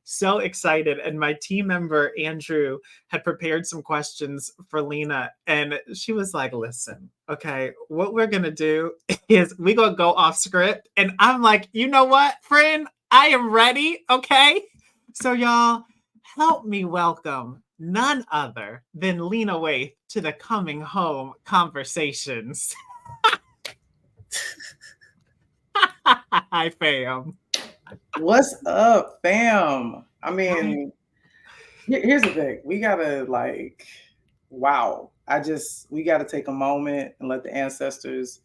so excited. And my team member, Andrew, had prepared some questions for Lena, and she was like, listen, Okay, what we're gonna do is we're gonna go off script. And I'm like, you know what, friend? I am ready. Okay. So, y'all, help me welcome none other than Lena Waithe to the Coming Home Conversations. Hi, fam. What's up, fam? I mean, here's the thing. We gotta wow. We gotta take a moment and let the ancestors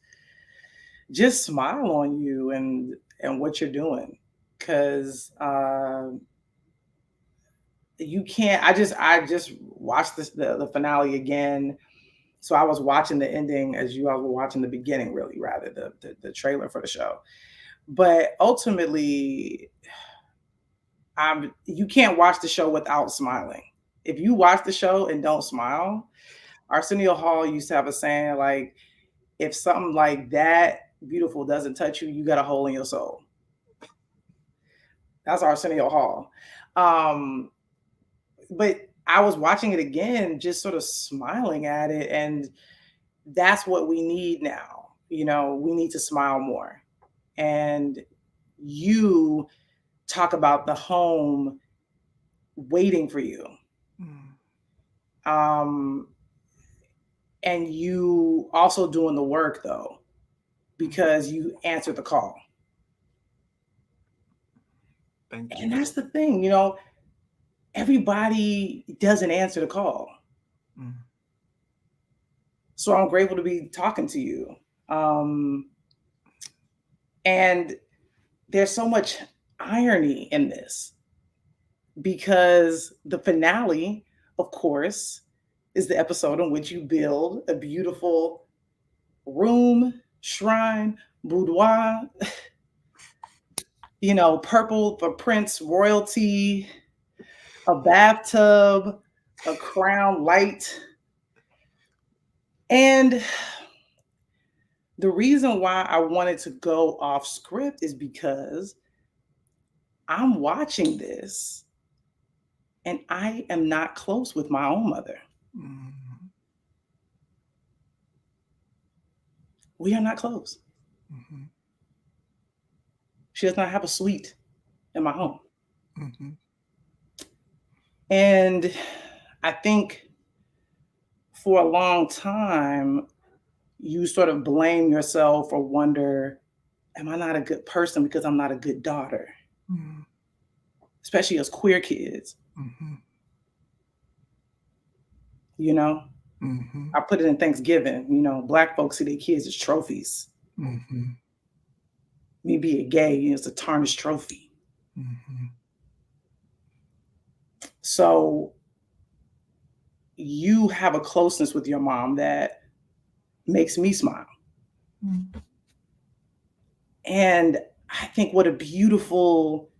just smile on you and what you're doing, because you can't. I just watched the finale again. So I was watching the ending as you all were watching the beginning, really, rather the trailer for the show. But ultimately, you can't watch the show without smiling. If you watch the show and don't smile, Arsenio Hall used to have a saying like, if something like that beautiful doesn't touch you, you got a hole in your soul. That's Arsenio Hall. But I was watching it again, just sort of smiling at it. And that's what we need now. You know, we need to smile more. And you talk about the home waiting for you. And you also doing the work, though, because you answered the call. Thank you. And that's the thing, you know, everybody doesn't answer the call. So I'm grateful to be talking to you. And there's so much irony in this, because the finale, of course, is the episode in which you build a beautiful room, shrine, boudoir, you know, purple for Prince royalty, a bathtub, a crown light. And the reason why I wanted to go off script is because I'm watching this and I am not close with my own mother. We are not close. She does not have a suite in my home. And I think for a long time, you sort of blame yourself or wonder, am I not a good person because I'm not a good daughter? Especially as queer kids. You know, I put it in Thanksgiving, you know, Black folks see their kids as trophies. Me being gay is a tarnished trophy. So you have a closeness with your mom that makes me smile. And I think what a beautiful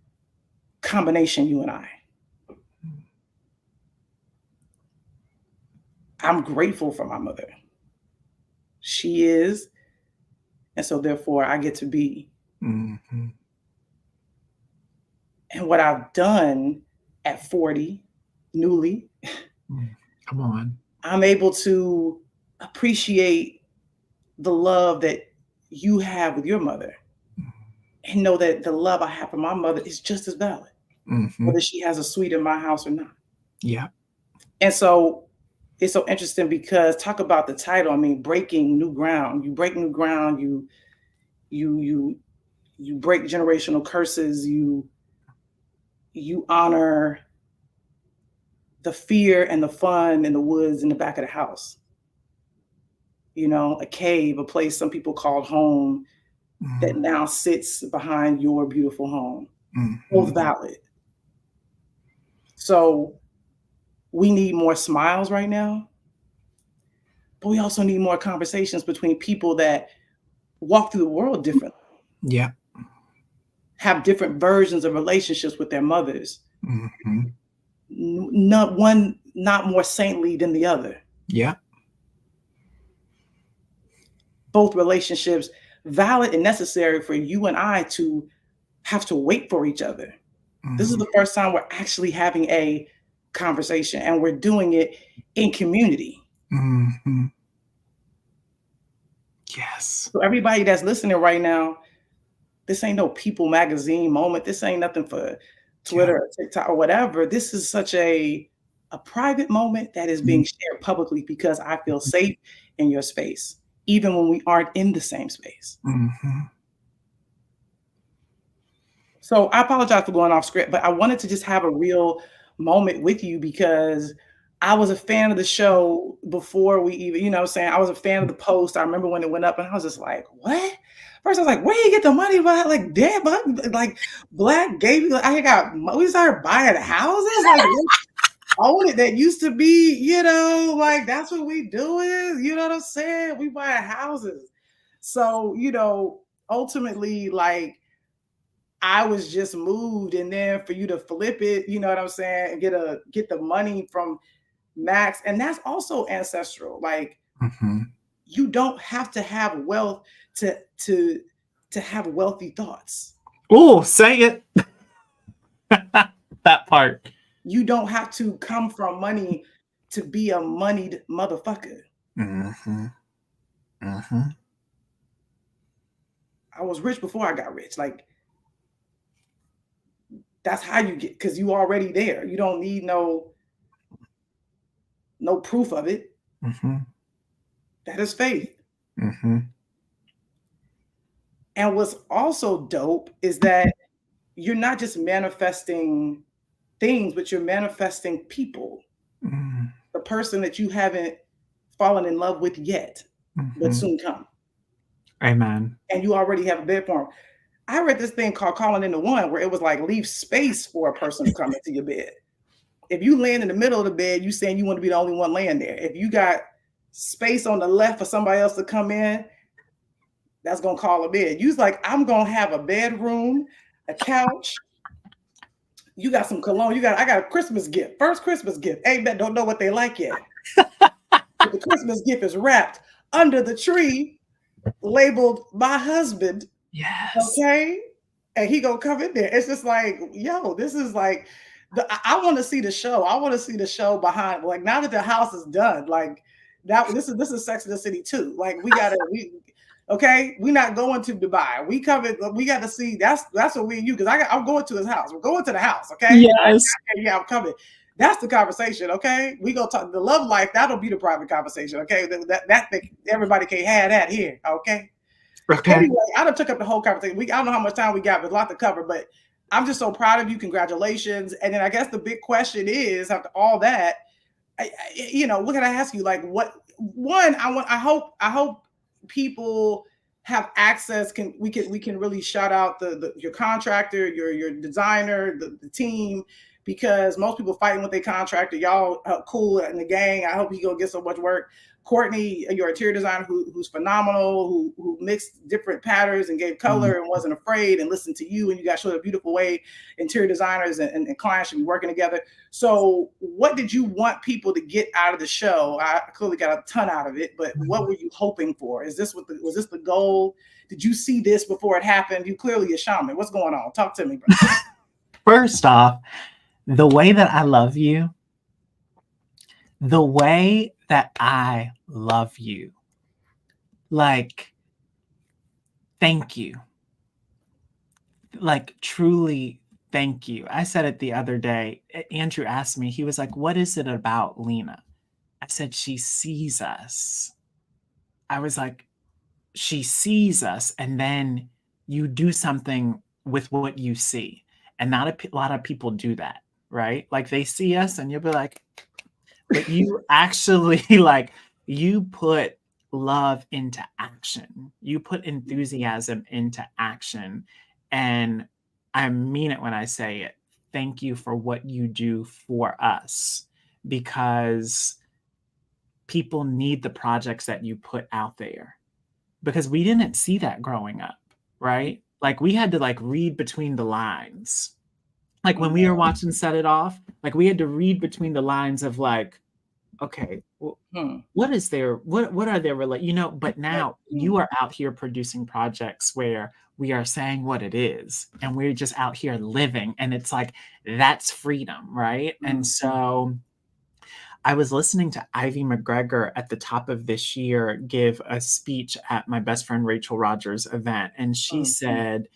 combination, you and I. I'm grateful for my mother. She is. And so therefore I get to be. And what I've done at 40, newly, Come on. I'm able to appreciate the love that you have with your mother and know that the love I have for my mother is just as valid, whether she has a suite in my house or not. Yeah. And so it's so interesting because talk about the title. I mean, breaking new ground. You break new ground. You break generational curses. You honor the fear and the fun in the woods in the back of the house. You know, a cave, a place some people called home, that now sits behind your beautiful home. Both valid. So we need more smiles right now, but we also need more conversations between people that walk through the world differently. Yeah. Have different versions of relationships with their mothers. Not one, not more saintly than the other. Yeah. Both relationships valid and necessary for you and I to have to wait for each other. This is the first time we're actually having a conversation, and we're doing it in community. Yes. So everybody that's listening right now, this ain't no People magazine moment. This ain't nothing for Twitter or TikTok or whatever. This is such a private moment that is being shared publicly because I feel safe in your space, even when we aren't in the same space. So I apologize for going off script, but I wanted to just have a real moment with you because I was a fan of the show before we even, you know what I'm saying? I was a fan of the post. I remember when it went up and I was just like, what? First I was like, where you get the money by? Like, damn, like Black gave you, we started buying houses? Like, own it. That used to be, you know, like that's what we do is, you know what I'm saying? We buy houses. So, you know, ultimately, like, I was just moved, and then for you to flip it, you know what I'm saying, and get the money from Max, and that's also ancestral. Like, you don't have to have wealth to have wealthy thoughts. Oh, say it. That part. You don't have to come from money to be a moneyed motherfucker. I was rich before I got rich. Like, that's how you get, because you already there. You don't need no proof of it. That is faith. And what's also dope is that you're not just manifesting things, but you're manifesting people. The person that you haven't fallen in love with yet, but soon come. Amen. And you already have a bed for them. I read this thing called Calling Into One, where it was like, leave space for a person to come into your bed. If you land in the middle of the bed, you saying you want to be the only one laying there. If you got space on the left for somebody else to come in, that's gonna call a bed. You's like, I'm gonna have a bedroom, a couch. You got some cologne. I got a Christmas gift. First Christmas gift. Ain't bet don't know what they like yet. But the Christmas gift is wrapped under the tree, labeled my husband. Yes. Okay. And he gonna come in there. It's just like, yo, this is like, I want to see the show. I want to see the show behind. Like, now that the house is done, like that. This is Sex and the City too. Like, okay, we're not going to Dubai. We got to see. That's what we and you, because I'm going to his house. We're going to the house. Okay. Yes. Yeah, I'm coming. That's the conversation. Okay. We gonna talk the love life. That'll be the private conversation. Okay. That everybody can't have that here. Okay. Okay. Anyway, I done took up the whole conversation. I don't know how much time we got, but a lot to cover. But I'm just so proud of you. Congratulations. And then I guess the big question is, after all that, what can I ask you? Like, I hope people have access. We can really shout out your contractor, your designer, the team, because most people fighting with their contractor. Y'all cool in the gang. I hope he go get so much work. Courtney, your interior designer, who's phenomenal, who mixed different patterns and gave color and wasn't afraid and listened to you, and you guys showed a beautiful way interior designers and clients should be working together. So what did you want people to get out of the show? I clearly got a ton out of it, but what were you hoping for? Was this the goal? Did you see this before it happened? You clearly a shaman. What's going on? Talk to me, bro. First off, the way that I love you, the way that I love you, like, thank you. Like, truly, thank you. I said it the other day. Andrew asked me, he was like, what is it about Lena? I said, she sees us. I was like, she sees us, and then you do something with what you see. And not a lot of people do that, right? Like, they see us and you'll be like, but you actually, like, you put love into action. You put enthusiasm into action. And I mean it when I say it. Thank you for what you do for us, because people need the projects that you put out there, because we didn't see that growing up, right? Like, we had to read between the lines. Like, when we were watching Set It Off, like, we had to read between the lines of like, okay, well, what are their but now you are out here producing projects where we are saying what it is, and we're just out here living, and it's like, that's freedom, right? And so I was listening to Ivy McGregor at the top of this year give a speech at my best friend Rachel Rogers' event, and she said,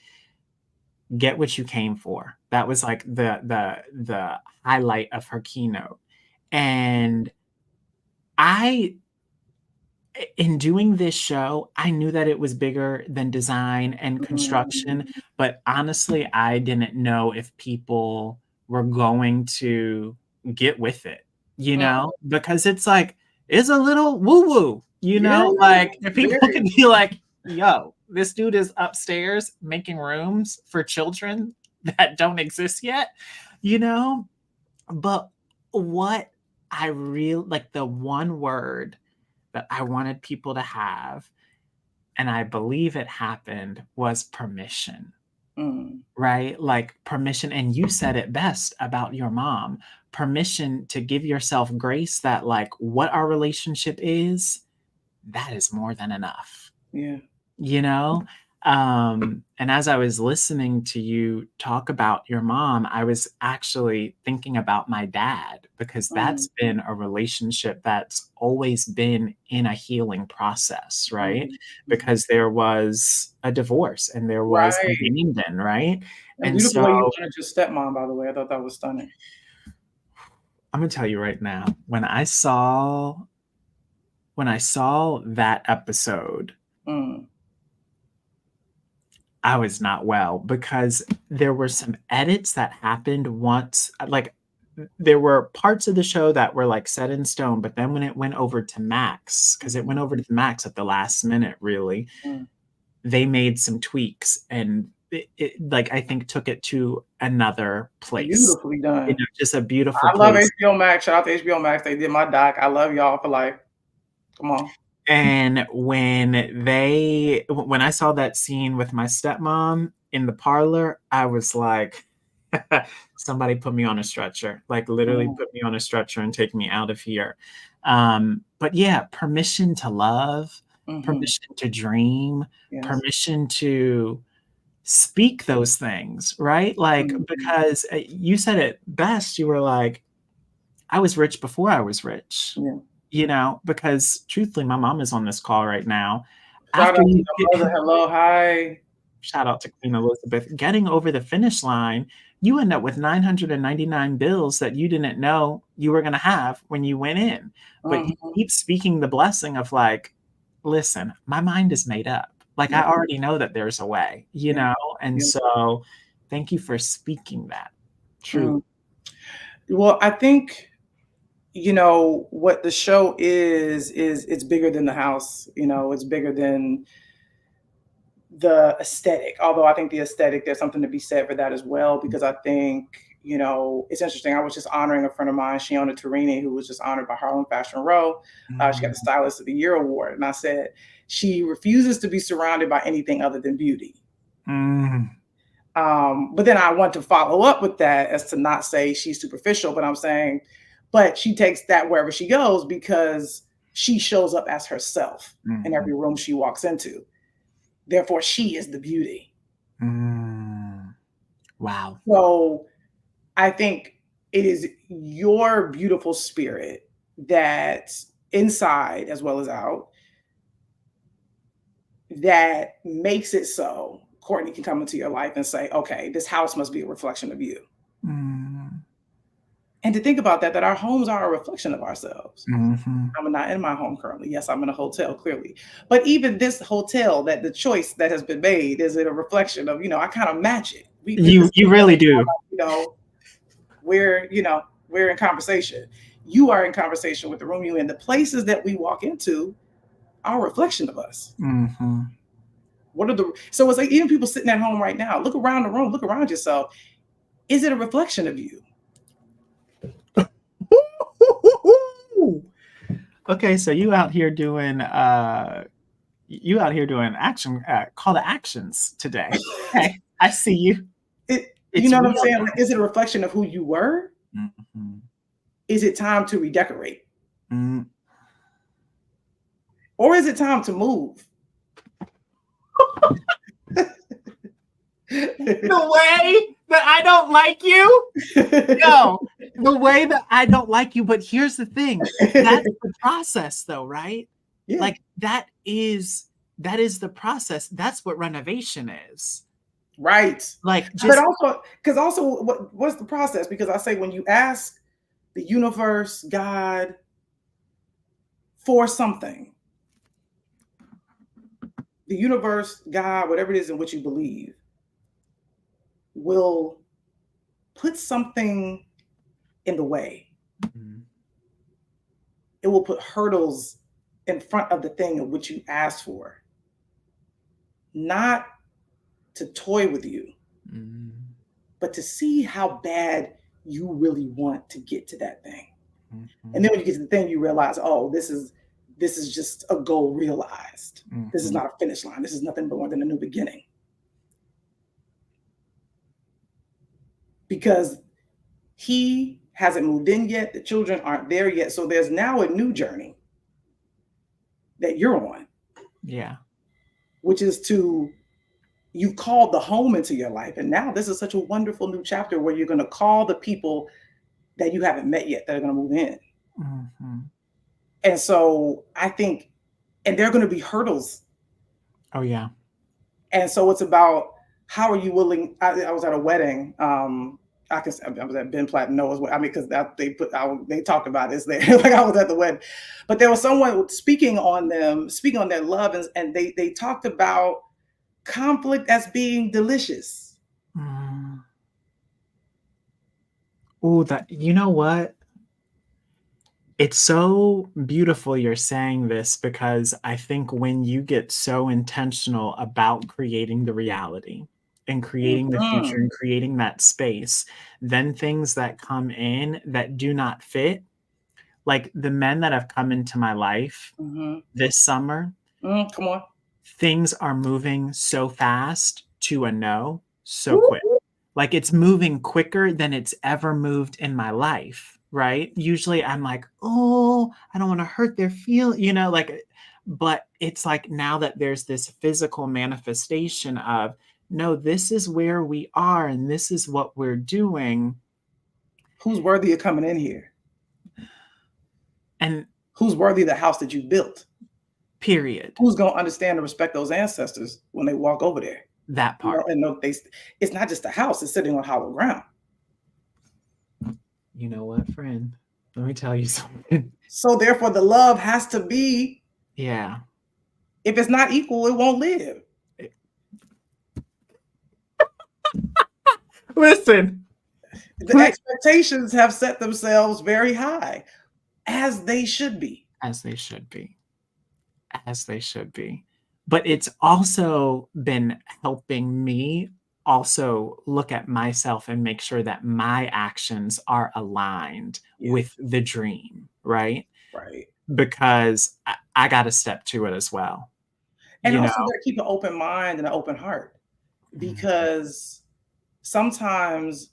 "Get what you came for." That was like the highlight of her keynote. And in doing this show, I knew that it was bigger than design and construction, but honestly, I didn't know if people were going to get with it, because it's like, it's a little woo-woo, Yeah, like if people very. can be like, yo, this dude is upstairs making rooms for children that don't exist yet, but what I really like, the one word that I wanted people to have, and I believe it happened, was permission, right? Like permission. And you said it best about your mom, permission to give yourself grace that, like, what our relationship is, that is more than enough. Yeah. And as I was listening to you talk about your mom, I was actually thinking about my dad, because that's been a relationship that's always been in a healing process, right? Because there was a divorce and there was Right. abandon, right? And And beautiful way you so honored your stepmom, by the way. I thought that was stunning. I'm gonna tell you right now, when I saw that episode, I was not well, because there were some edits that happened once. Like, there were parts of the show that were like set in stone, but then when it went over to Max, because it went over to Max at the last minute, really, they made some tweaks, and it like, I think, took it to another place. Beautifully done. Just a beautiful I love place. HBO Max. Shout out to HBO Max. They did my doc. I love y'all for life. Come on. And when I saw that scene with my stepmom in the parlor, I was like, somebody put me on a stretcher, like literally put me on a stretcher and take me out of here. But yeah, permission to love, permission to dream, permission to speak those things, right? Like, because you said it best, you were like, I was rich before I was rich. Because truthfully, my mom is on this call right now. Shout out to your mother. Hello, hi. Shout out to Queen Elizabeth. Getting over the finish line, you end up with 999 bills that you didn't know you were going to have when you went in. But you keep speaking the blessing of like, listen, my mind is made up. Like, I already know that there's a way, And so thank you for speaking that. True. Well, I think, what the show is it's bigger than the house. It's bigger than the aesthetic. Although I think the aesthetic, there's something to be said for that as well, because I think, it's interesting. I was just honoring a friend of mine, Shiona Turini, who was just honored by Harlem Fashion Row. She got the Stylist of the Year award. And I said, she refuses to be surrounded by anything other than beauty. But then I want to follow up with that as to not say she's superficial, but I'm saying, but she takes that wherever she goes, because she shows up as herself in every room she walks into. Therefore, she is the beauty. Wow. So I think it is your beautiful spirit that inside as well as out that makes it so Courtney can come into your life and say, okay, this house must be a reflection of you. And to think about that our homes are a reflection of ourselves. I'm not in my home currently. Yes, I'm in a hotel, clearly. But even this hotel, that the choice that has been made, is it a reflection of, I kind of match it. You really do. We're in conversation. You are in conversation with the room you're in. The places that we walk into are a reflection of us. So it's like, even people sitting at home right now, look around the room, look around yourself. Is it a reflection of you? Okay, so you out here doing action call to actions today. Okay, I see you. You know what I'm saying? Like, is it a reflection of who you were? Is it time to redecorate? Or is it time to move? The way that I don't like you? No, the way that I don't like you. But here's the thing. That's the process though, right? Yeah. Like that is the process. That's what renovation is. Right. Like But just also, because also what's the process? Because I say when you ask the universe, God, for something, the universe, God, whatever it is in which you believe, will put something in the way. It will put hurdles in front of the thing of which you asked for, not to toy with you, but to see how bad you really want to get to that thing. And then when you get to the thing, you realize, oh, this is just a goal realized. This is not a finish line. This is nothing more than a new beginning. Because he hasn't moved in yet. The children aren't there yet. So there's now a new journey that you're on. Yeah. Which is you've called the home into your life. And now this is such a wonderful new chapter where you're going to call the people that you haven't met yet that are going to move in. And so I think, and there are going to be hurdles. Oh, yeah. And so it's about how are you willing? I was at a wedding. I was at Ben Platt Noah's wedding. I mean, because they talked about this there. Like I was at the wedding, but there was someone speaking on their love, and they talked about conflict as being delicious. Oh, you know what? It's so beautiful you're saying this because I think when you get so intentional about creating the reality and creating the future and creating that space, then things that come in that do not fit, like the men that have come into my life this summer, come on, things are moving so fast to a no, so quick. Like it's moving quicker than it's ever moved in my life. Right? Usually I'm like, oh, I don't want to hurt their but it's like now that there's this physical manifestation of, no, this is where we are and this is what we're doing. Who's worthy of coming in here? And who's worthy of the house that you built? Period. Who's going to understand and respect those ancestors when they walk over there? That part. It's not just a house, it's sitting on hollow ground. You know what, friend? Let me tell you something. So therefore the love has to be. Yeah. If it's not equal, it won't live. Listen. The expectations have set themselves very high, as they should be. As they should be. As they should be. But it's also been helping me also look at myself and make sure that my actions are aligned with the dream, right? Right. Because I got to step to it as well. And also got to keep an open mind and an open heart, because sometimes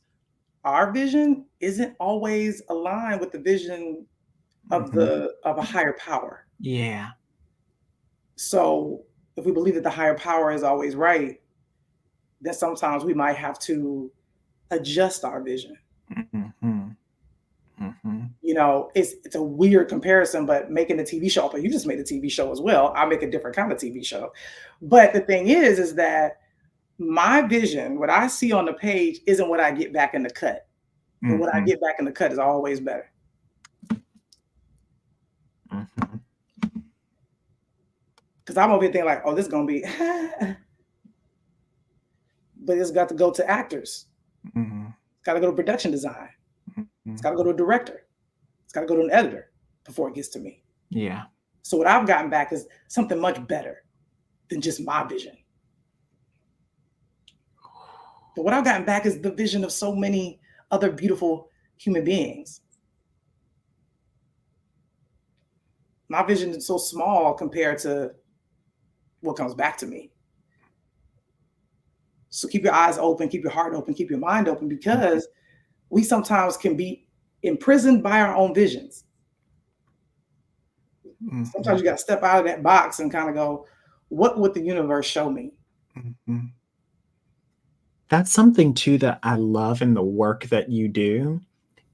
our vision isn't always aligned with the vision of of a higher power. Yeah. So if we believe that the higher power is always right, then sometimes we might have to adjust our vision. You know, it's a weird comparison, but making a TV show, but you just made a TV show as well. I make a different kind of TV show. But the thing is that my vision, what I see on the page isn't what I get back in the cut. But what I get back in the cut is always better. Because I'm over here thinking like, oh, this is going to be, but it's got to go to actors. It's got to go to production design. It's got to go to a director. It's got to go to an editor before it gets to me. Yeah. So what I've gotten back is something much better than just my vision. But what I've gotten back is the vision of so many other beautiful human beings. My vision is so small compared to what comes back to me. So keep your eyes open, keep your heart open, keep your mind open, because we sometimes can be imprisoned by our own visions. Sometimes you got to step out of that box and kind of go, what would the universe show me? That's something too that I love in the work that you do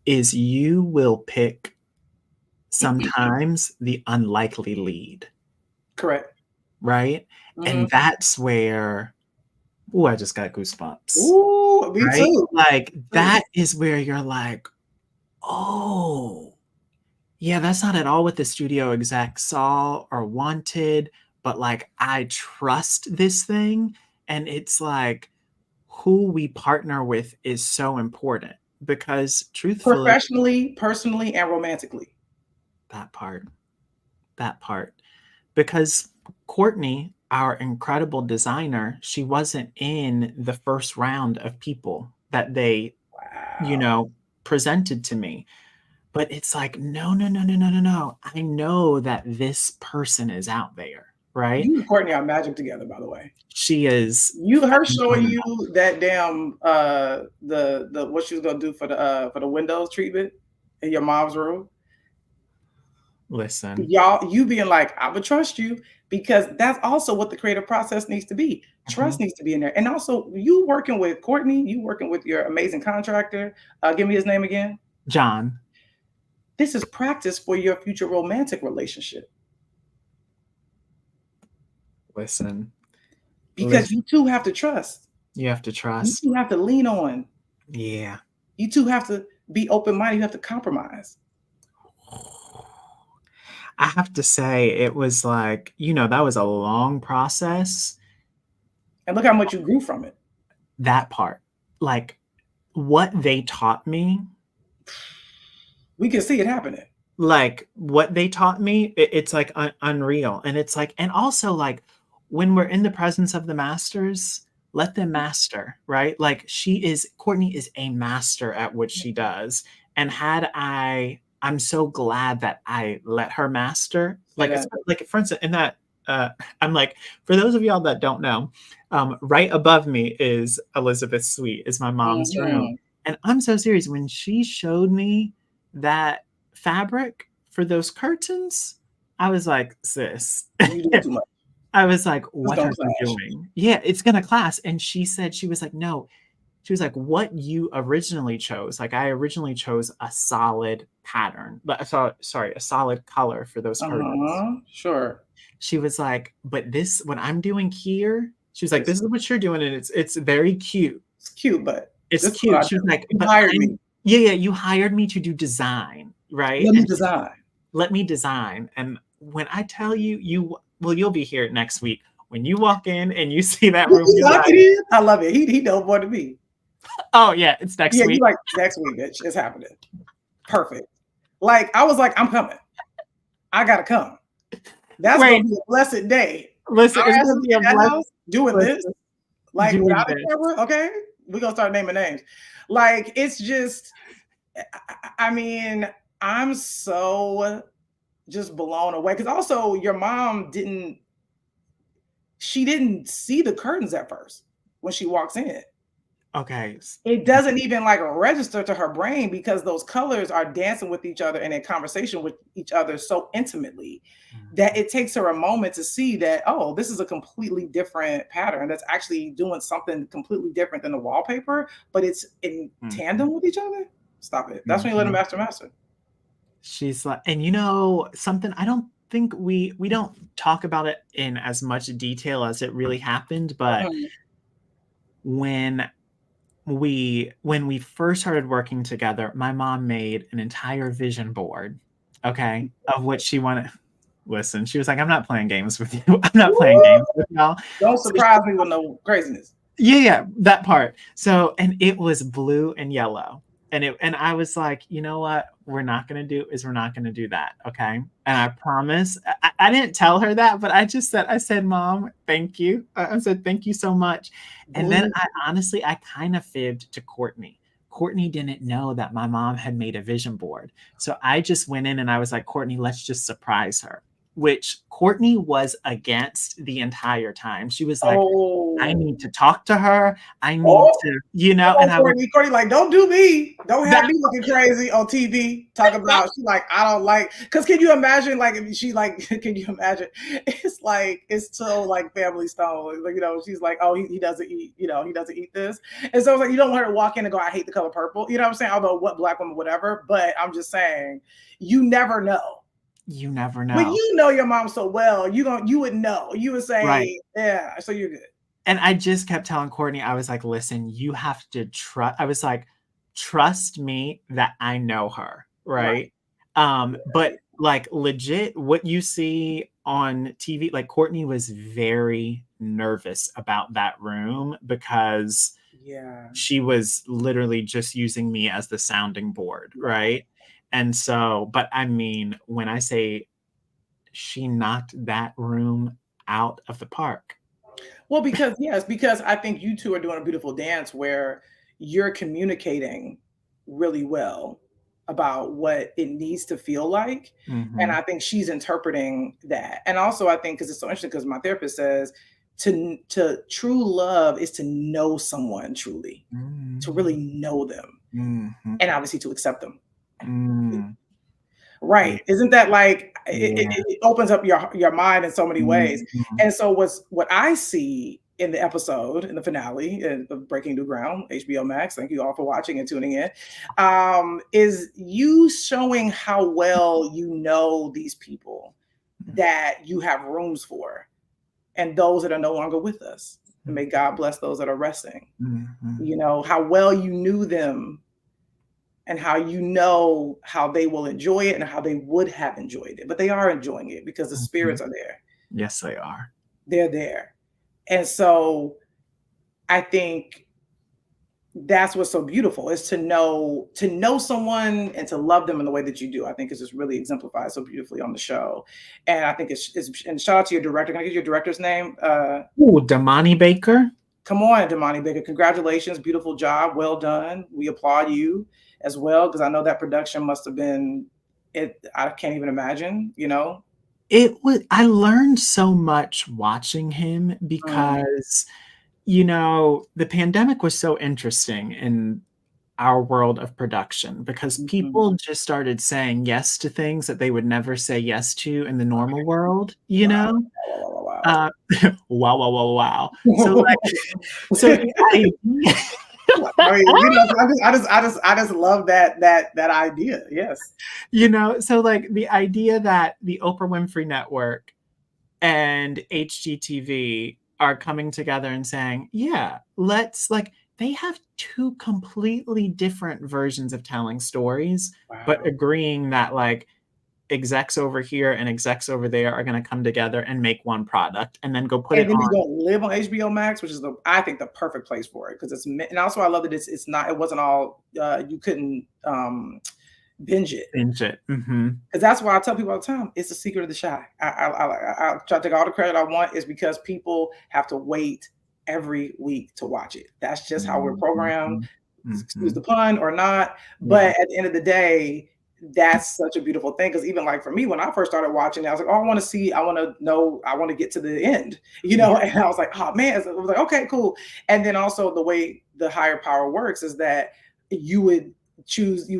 is you will pick sometimes the unlikely lead. Correct. Right? And that's where ooh, I just got goosebumps. Ooh, me Right? too. Like, that is where you're like, "Oh, yeah, that's not at all what the studio exec saw or wanted, but, like, I trust this thing," and it's like, who we partner with is so important because truthfully Professionally, personally, and romantically. That part. That part. Because Courtney, our incredible designer, she wasn't in the first round of people that they, you know, presented to me. But it's like, "No, no, no, no, no, no, no. I know that this person is out there." Right? You and Courtney are magic together, by the way. She is Her showing you phenomenal. that damn, the what she was gonna do for the windows treatment in your mom's room. Listen. You being like, "I would trust you," because that's also what the creative process needs to be. Trust Mhm. needs to be in there. And also, you working with Courtney, you working with your amazing contractor, give me his name again. John. This is practice for your future romantic relationship. Listen. Because you 2 have to trust. You have to You trust. 2 have to lean on. Yeah. You 2 have to be open-minded, you have to compromise. I have to say it was like, you know, that was a long process. And look how much you grew from it. That part. Like, what they taught me We can see it happening. like, what they taught me, it's, like, unreal, and it's like and also, like, when we're in the presence of the masters, let them master, right? Like, Courtney is a master at what she does, and I'm so glad that I let her master. Say Like, that. for instance, in that, I'm like for those of y'all that don't know, right above me is Elizabeth's suite, is my mom's room, Mhm. and I'm so serious, when she showed me that fabric for those curtains, I was like, "Sis." You doing too much. I was like, It's "What gonna are you clash. doing?" Yeah, it's gonna clash, and she said she was like, "No." She was like, "What you originally chose," like, "I originally chose a solid pattern, but sorry, a solid color for those curtains." Uh-huh. Sure. She was like, "But this what I'm doing here," she was like, It's "This is what you're doing, and it's very cute." It's cute, but It's this is what cute. I She was do. like, You "But hired I'm" me. Yeah, yeah, "You hired me to do design, right?" Let me And she's design. let me design, and when I tell you, you'll be here next week. When you walk in and you see that Did room, you you're lock like it in? I love it. He knows more than me. Oh, yeah, it's next Yeah, you week. like, "Next week, bitch, it's happening." Perfect. Like, I was like, "I'm coming. I gotta come." That's Right. gonna be a blessed day. Listen, Our it's asses gonna be a in that blessed house doing this, listen, like, doing without a this. camera, okay? We gonna start naming names. Like, it's just I mean, I'm so just blown away, 'cause also your mom she didn't see the curtains at first when she walks in. Okay. It doesn't even, like, register to her brain because those colors are dancing with each other and in conversation with each other so intimately that it takes her a moment to see that, "Oh, this is a completely different pattern that's actually doing something completely different than the wallpaper, but it's in tandem with each other?" Stop it. That's when you let a Mhm. master. She's like and you know, something I don't think we don't talk about it in as much detail as it really happened, but Mhm. when we first started working together, my mom made an entire vision board, okay, of what she wanted listen, she was like, "I'm not playing games with you. I'm not playing Woo! games with y'all." Don't So surprise me with no craziness. Yeah, yeah, that part. So and it was blue and yellow, and I was like, "You know what we're not gonna do is we're not gonna do that, okay?" And I promise I didn't tell her that, but I said, "Mom, thank you." I said, "Thank you so much." And then Blue. I kinda fibbed to Courtney. Courtney didn't know that my mom had made a vision board. So I just went in and I was like, "Courtney, let's just surprise her." which Courtney was against the entire time. She was like, I Oh. need to talk to her. I need Oh, to, you know, come and on, I was Courtney, like, don't do me. Don't have That- me looking crazy on TV. Talk about, she like, I don't like, because can you imagine, like, if she like, can you imagine? It's like, it's so like Family Stone. Like, you know, she's like, oh, he doesn't eat, you know, he doesn't eat this. And so it's like, you don't want her to walk in and go, I hate the color purple. You know what I'm saying? Although what black woman, whatever. But I'm just saying, you never know. You never know. When you know your mom so well, you would know. You would say, Right. yeah, so you're good. And I just kept telling Courtney, I was like, listen, you have to trust. I was like, trust me that I know her. Right. But like legit, what you see on TV, like Courtney was very nervous about that room because she was literally just using me as the sounding board. Right. And so, but I mean, when I say she knocked that room out of the park. Well, because I think you two are doing a beautiful dance where you're communicating really well about what it needs to feel like. And I think she's interpreting that. And also I think, because it's so interesting, because my therapist says to true love is to know someone truly, to really know them, and obviously to accept them. Right. Isn't that like, it opens up your mind in so many ways. And so what I see in the episode, in the finale of Breaking New Ground, HBO Max, thank you all for watching and tuning in, is you showing how well you know these people that you have rooms for, and those that are no longer with us. And may God bless those that are resting. You know, how well you knew them, and how you know how they will enjoy it and how they would have enjoyed it. But they are enjoying it because the spirits are there. Yes, they are. They're there. And so I think that's what's so beautiful, is to know someone and to love them in the way that you do. I think it's just really exemplified so beautifully on the show. And I think it's and shout out to your director. Can I get your director's name? Ooh, Damani Baker. Come on, Damani Baker. Congratulations. Beautiful job. Well done. We applaud you as well, because I know that production must have been, I can't even imagine, you know? I learned so much watching him because, you know, the pandemic was so interesting in our world of production because people just started saying yes to things that they would never say yes to in the normal world, you know? Wow. So like, I mean, you know, I just love that idea. Yes. You know, so like the idea that the Oprah Winfrey Network and HGTV are coming together and saying, yeah, let's like, they have two completely different versions of telling stories, but agreeing that like execs over here and execs over there are going to come together and make one product and then go put it And then on. you go live on HBO Max, which is I think the perfect place for it, because and also I love that it wasn't all you couldn't binge it. Because that's why I tell people all the time, it's the secret of the shy. I try to take all the credit I want, is because people have to wait every week to watch it. That's just how we're programmed. Excuse the pun or not, but at the end of the day, that's such a beautiful thing. Because even like for me, when I first started watching it, I was like, oh, I want to know, I want to get to the end, you know. And I was like, oh man, I was like, okay, cool. And then also the way the higher power works is that you would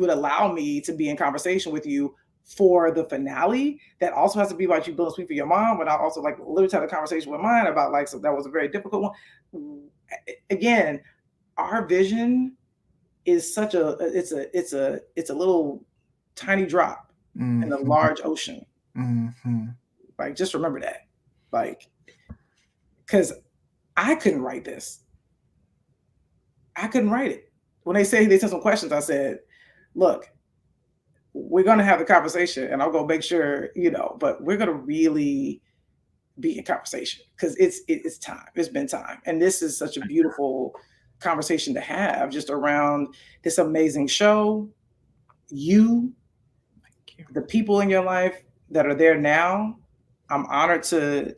allow me to be in conversation with you for the finale. That also has to be about you building sweet for your mom, but I also like literally had a conversation with mine about like, so that was a very difficult one. Again, our vision is such it's a little tiny drop in a large ocean. Like, just remember that, like, because I couldn't write this. I couldn't write it. When they sent some questions, I said, look, we're going to have the conversation and I'll go make sure, you know, but we're going to really be in conversation, because it's time. It's been time. And this is such a beautiful conversation to have just around this amazing show. The people in your life that are there now. I'm honored to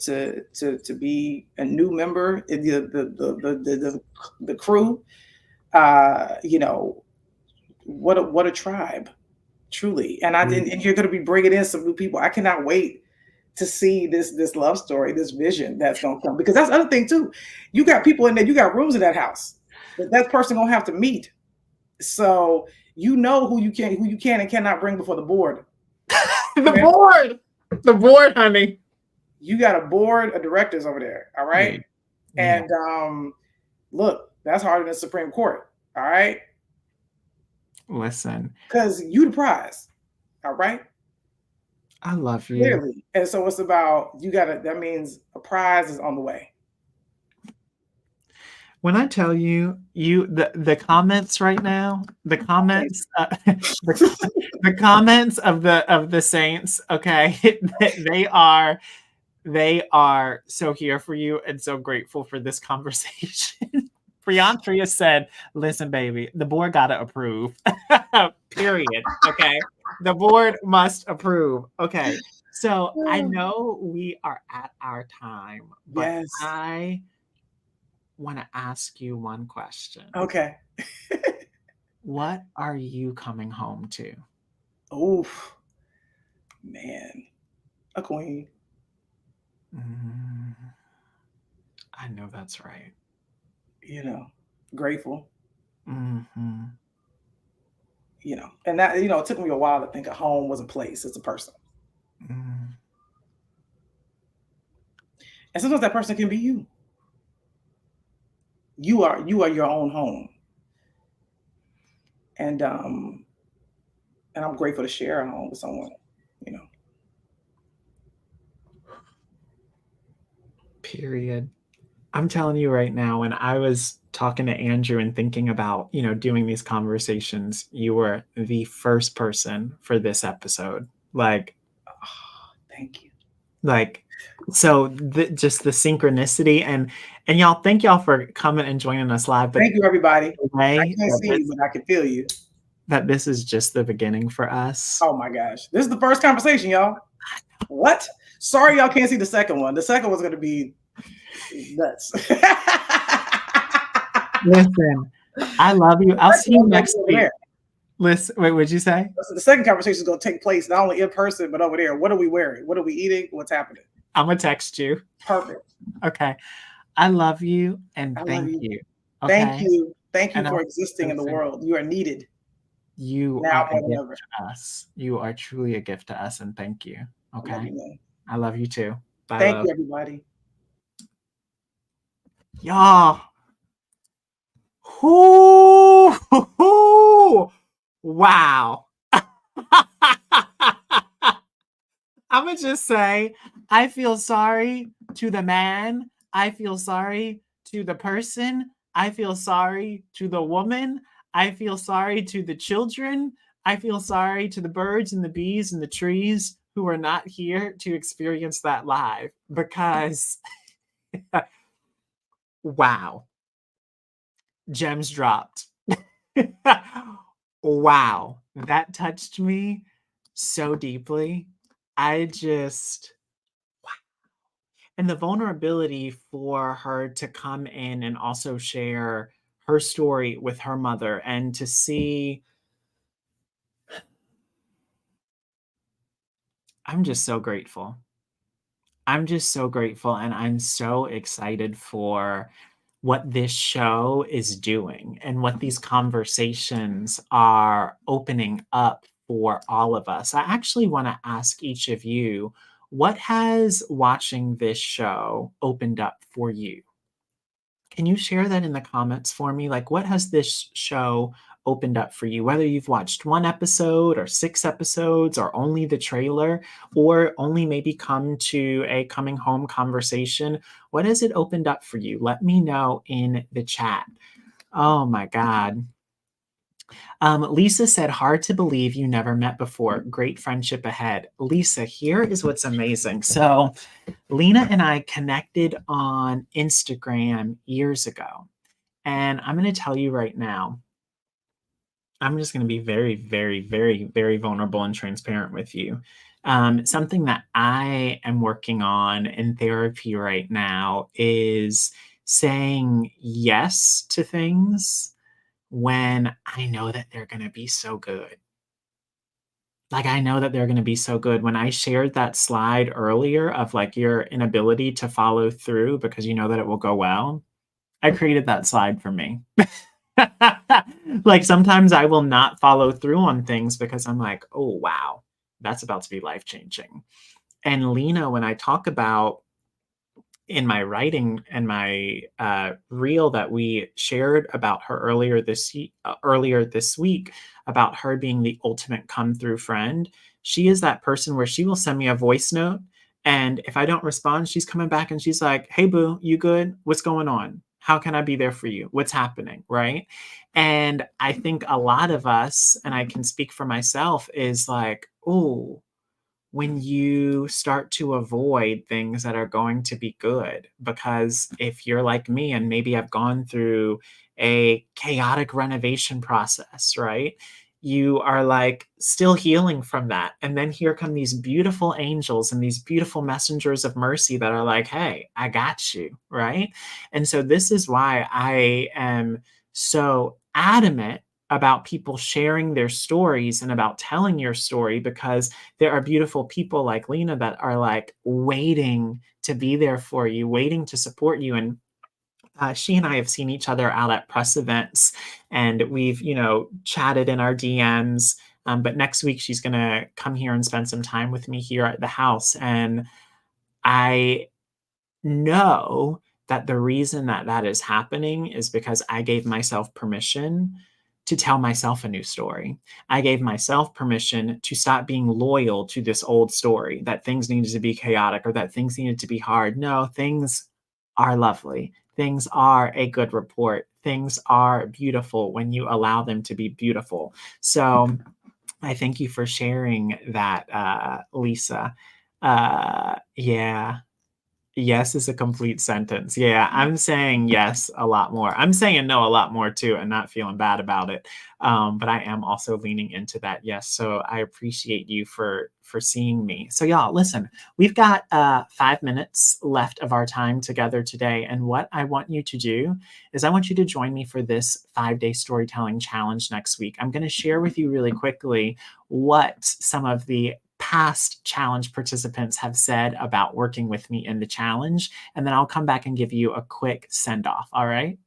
be a new member in the crew. You know, what a tribe, truly. And and you're going to be bringing in some new people. I cannot wait to see this love story, this vision that's gonna come. Because that's the other thing too. You got people in there, you got rooms in that house that person gonna have to meet. So you know who you can and cannot bring before the board. The board, honey. You got a board of directors over there, all right? Yeah. And look, that's harder than Supreme Court, all right? Listen. Because you the prize, all right? I love you. Clearly. And so it's about, that means a prize is on the way. When I tell you, the comments right now, the comments, the comments of the saints, okay, they are so here for you and so grateful for this conversation. Priyantra said, "Listen, baby, the board gotta approve." Period. Okay, the board must approve. Okay, so I know we are at our time, but Yes. I want to ask you one question. Okay. What are you coming home to? Oof, man, a queen. I know that's right. You know, grateful. Mm-hmm. You know, and that, you know, it took me a while to think a home was a place, it's a person. Mm. And sometimes that person can be you. You are your own home. And I'm grateful to share a home with someone, you know. Period. I'm telling you right now, when I was talking to Andrew and thinking about, you know, doing these conversations, you were the first person for this episode. Like, oh, thank you. Like, so just the synchronicity and y'all, thank y'all for coming and joining us live. But thank you, everybody. I can't see you, but I can feel you. That this is just the beginning for us. Oh my gosh. This is the first conversation, y'all. What? Sorry, y'all can't see the second one. The second one's going to be nuts. Listen, I love you. I'll see you next week. Listen, wait, what'd you say? So the second conversation is going to take place not only in person, but over there. What are we wearing? What are we eating? What's happening? I'm going to text you. Perfect. Okay. I love you and thank you. Okay? Thank you. Thank you for existing in the world. You are needed. You are a gift to us. You are truly a gift to us, and thank you. Okay. I love you too. Bye. Thank you, everybody. Y'all. Wow. I'm gonna just say, I feel sorry to the man. I feel sorry to the person. I feel sorry to the woman. I feel sorry to the children. I feel sorry to the birds and the bees and the trees who are not here to experience that live, because wow. Gems dropped. Wow. That touched me so deeply. I just, wow. And the vulnerability for her to come in and also share her story with her mother and to see, I'm just so grateful. I'm just so grateful, and I'm so excited for what this show is doing and what these conversations are opening up for all of us. I actually want to ask each of you, what has watching this show opened up for you? Can you share that in the comments for me? Like, what has this show opened up for you? Whether you've watched one episode or 6 episodes or only the trailer or only maybe come to a coming home conversation, what has it opened up for you? Let me know in the chat. Oh my God. Lisa said, hard to believe you never met before. Great friendship ahead. Lisa, here is what's amazing. So Lena and I connected on Instagram years ago. And I'm going to tell you right now, I'm just going to be very, very, very, very vulnerable and transparent with you. Something that I am working on in therapy right now is saying yes to things when I know that they're going to be so good. Like, I know that they're going to be so good. When I shared that slide earlier of like your inability to follow through because you know that it will go well, I created that slide for me. Like sometimes I will not follow through on things because I'm like, oh, wow, that's about to be life changing. And Lena, when I talk about in my writing and my reel that we shared about her earlier this week about her being the ultimate come through friend, she is that person where she will send me a voice note, and if I don't respond, she's coming back and she's like, "Hey boo, you good? What's going on? How can I be there for you? What's happening?" Right? And I think a lot of us, and I can speak for myself, is like, "Oh, when you start to avoid things that are going to be good." Because if you're like me and maybe I've gone through a chaotic renovation process, right? You are like still healing from that. And then here come these beautiful angels and these beautiful messengers of mercy that are like, hey, I got you, right? And so this is why I am so adamant about people sharing their stories and about telling your story, because there are beautiful people like Lena that are like waiting to be there for you, waiting to support you. And she and I have seen each other out at press events, and we've, chatted in our DMs. But next week she's going to come here and spend some time with me here at the house. And I know that the reason that that is happening is because I gave myself permission to tell myself a new story. I gave myself permission to stop being loyal to this old story that things needed to be chaotic or that things needed to be hard. No, things are lovely. Things are a good report. Things are beautiful when you allow them to be beautiful. So I thank you for sharing that, Lisa. Yeah. Yes is a complete sentence. Yeah, I'm saying yes a lot more. I'm saying no a lot more too, and not feeling bad about it. But I am also leaning into that yes. So I appreciate you for seeing me. So y'all, listen, we've got 5 minutes left of our time together today, and what I want you to do is I want you to join me for this 5-day storytelling challenge next week. I'm going to share with you really quickly what some of the past challenge participants have said about working with me in the challenge, and then I'll come back and give you a quick send off. All right.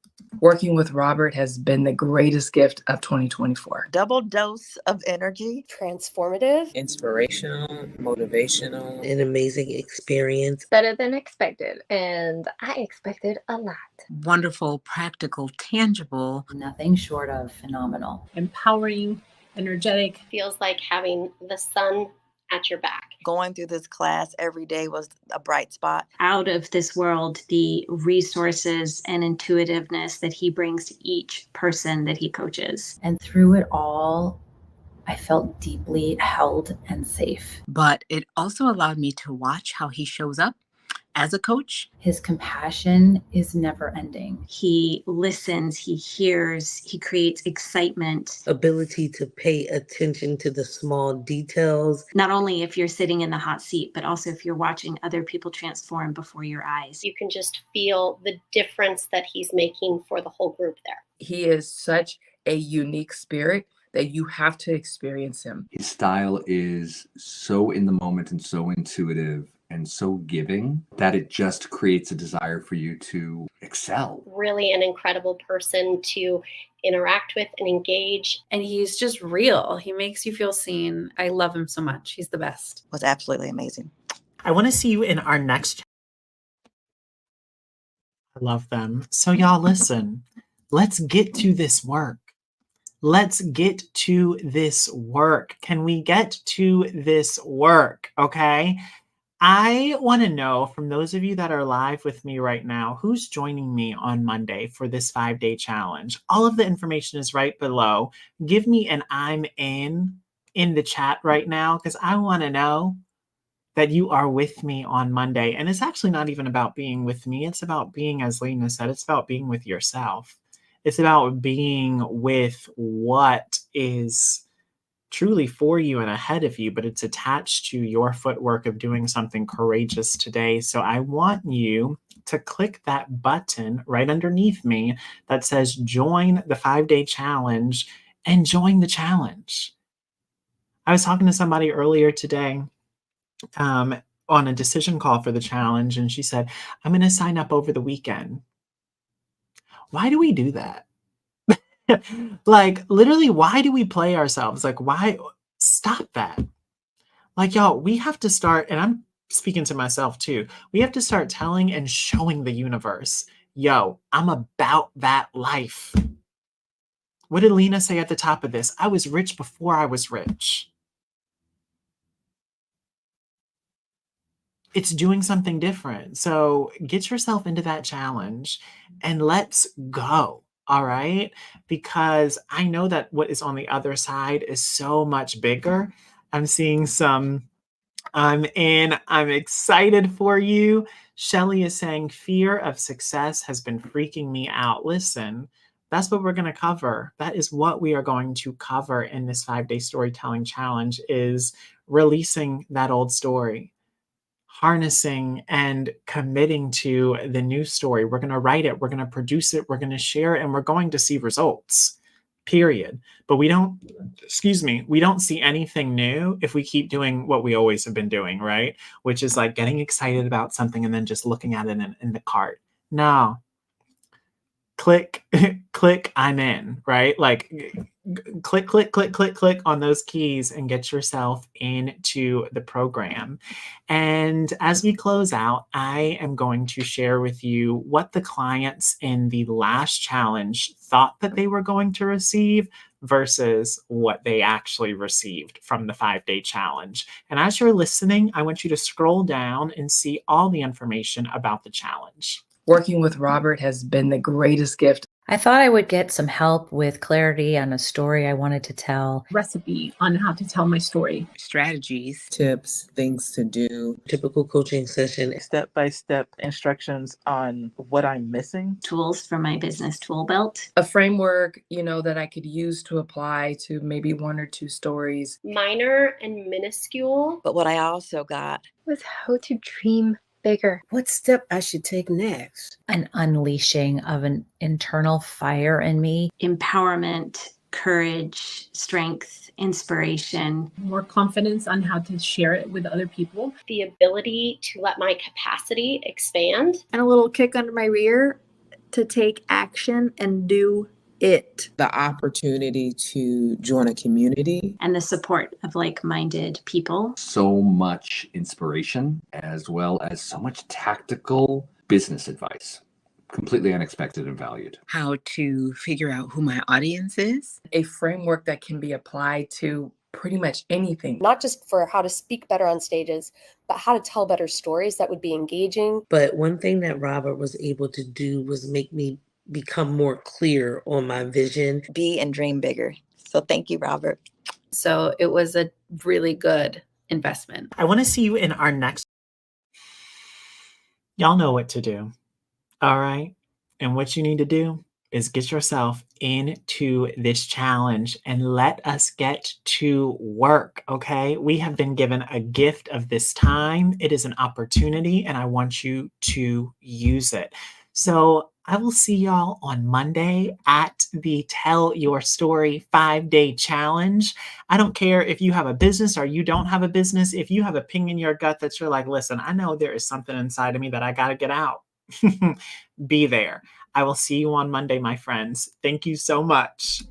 Working with Robert has been the greatest gift of 2024. Double dose of energy. Transformative. Inspirational, motivational, an amazing experience. Better than expected, and I expected a lot. Wonderful, practical, tangible. Nothing short of phenomenal. Empowering, energetic. Feels like having the sun at your back. Going through this class every day was a bright spot. Out of this world, the resources and intuitiveness that he brings to each person that he coaches. And through it all, I felt deeply held and safe. But it also allowed me to watch how he shows up as a coach. His compassion is never ending. He listens, he hears, he creates excitement. Ability to pay attention to the small details. Not only if you're sitting in the hot seat, but also if you're watching other people transform before your eyes. You can just feel the difference that he's making for the whole group there. He is such a unique spirit that you have to experience him. His style is so in the moment and so intuitive and so giving that it just creates a desire for you to excel. Really an incredible person to interact with and engage. And he's just real. He makes you feel seen. I love him so much. He's the best. Was absolutely amazing. I want to see you in our next. I love them. So y'all, listen, let's get to this work. Let's get to this work. Can we get to this work? Okay. I want to know from those of you that are live with me right now, who's joining me on Monday for this 5-day challenge. All of the information is right below. Give me an I'm in the chat right now, because I want to know that you are with me on Monday. And it's actually not even about being with me. It's about being, as Lena said, it's about being with yourself. It's about being with what is truly for you and ahead of you, but it's attached to your footwork of doing something courageous today. So I want you to click that button right underneath me that says join the 5-day challenge and join the challenge. I was talking to somebody earlier today on a decision call for the challenge, and she said, I'm going to sign up over the weekend. Why do we do that? Like, literally, why do we play ourselves? Like, why? Stop that. Like, y'all, we have to start, and I'm speaking to myself too, we have to start telling and showing the universe, yo, I'm about that life. What did Lena say at the top of this? I was rich before I was rich. It's doing something different. So get yourself into that challenge and let's go. All right. Because I know that what is on the other side is so much bigger. I'm seeing some, I'm excited for you. Shelly is saying fear of success has been freaking me out. Listen, that's what we're going to cover. That is what we are going to cover in this 5-day storytelling challenge, is releasing that old story, harnessing and committing to the new story. We're going to write it, we're going to produce it, we're going to share it, and we're going to see results, period. But we don't see anything new if we keep doing what we always have been doing, right? Which is like getting excited about something and then just looking at it in the cart. No. Click, click, I'm in, right? Like click, click, click, click, click on those keys and get yourself into the program. And as we close out, I am going to share with you what the clients in the last challenge thought that they were going to receive versus what they actually received from the 5-day challenge. And as you're listening, I want you to scroll down and see all the information about the challenge. Working with Robert has been the greatest gift. I thought I would get some help with clarity on a story I wanted to tell. Recipe on how to tell my story. Strategies. Tips, things to do. Typical coaching session. Step-by-step instructions on what I'm missing. Tools for my business tool belt. A framework, that I could use to apply to maybe 1 or 2 stories. Minor and minuscule. But what I also got was how to dream bigger. What step I should take next? An unleashing of an internal fire in me. Empowerment, courage, strength, inspiration. More confidence on how to share it with other people. The ability to let my capacity expand. And a little kick under my rear to take action and do it. The opportunity to join a community. And the support of like-minded people. So much inspiration, as well as so much tactical business advice. Completely unexpected and valued. How to figure out who my audience is. A framework that can be applied to pretty much anything. Not just for how to speak better on stages, but how to tell better stories that would be engaging. But one thing that Robert was able to do was make me become more clear on my vision. Be and dream bigger. So thank you, Robert. So it was a really good investment. I want to see you in our next. Y'all know what to do. All right. And what you need to do is get yourself into this challenge and let us get to work. Okay. We have been given a gift of this time. It is an opportunity, and I want you to use it. So I will see y'all on Monday at the Tell Your Story 5-day challenge. I don't care if you have a business or you don't have a business. If you have a ping in your gut that you're like, listen, I know there is something inside of me that I got to get out. Be there. I will see you on Monday, my friends. Thank you so much.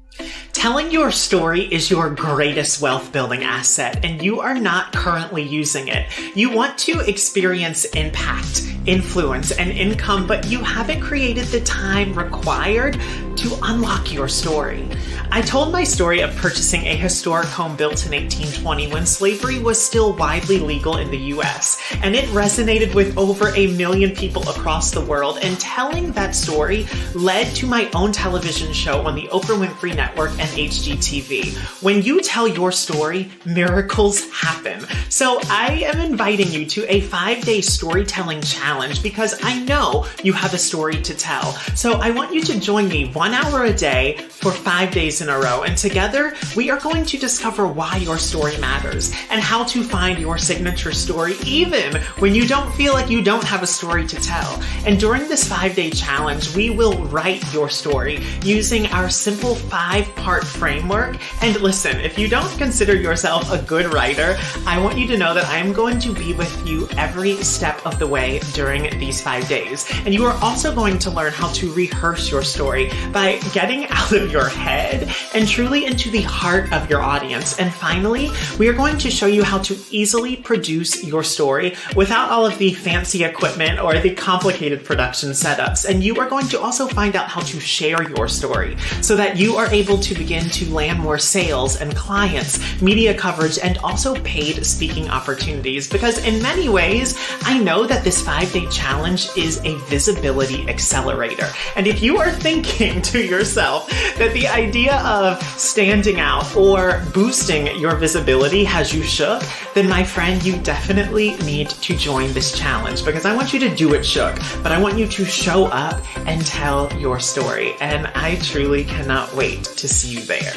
Telling your story is your greatest wealth building asset, and you are not currently using it. You want to experience impact, influence, and income, but you haven't created the time required to unlock your story. I told my story of purchasing a historic home built in 1820 when slavery was still widely legal in the US, and it resonated with over 1 million people across the world. And telling that story led to my own television show on the Oprah Winfrey Network and HGTV. When you tell your story, miracles happen. So I am inviting you to a 5-day storytelling challenge because I know you have a story to tell. So I want you to join me 1 hour a day for 5 days days in a row, and together we are going to discover why your story matters and how to find your signature story even when you don't feel like you don't have a story to tell. And during this 5-day challenge, we will write your story using our simple 5-part framework. And listen, if you don't consider yourself a good writer, I want you to know that I am going to be with you every step of the way during these 5 days. And you are also going to learn how to rehearse your story by getting out of your head and truly into the heart of your audience. And finally, we are going to show you how to easily produce your story without all of the fancy equipment or the complicated production setups. And you are going to also find out how to share your story so that you are able to begin to land more sales and clients, media coverage, and also paid speaking opportunities. Because in many ways, I know that this 5-day challenge is a visibility accelerator. And if you are thinking to yourself that the idea of standing out or boosting your visibility has you shook, then my friend, you definitely need to join this challenge, because I want you to do it shook, but I want you to show up and tell your story. And I truly cannot wait to see you there.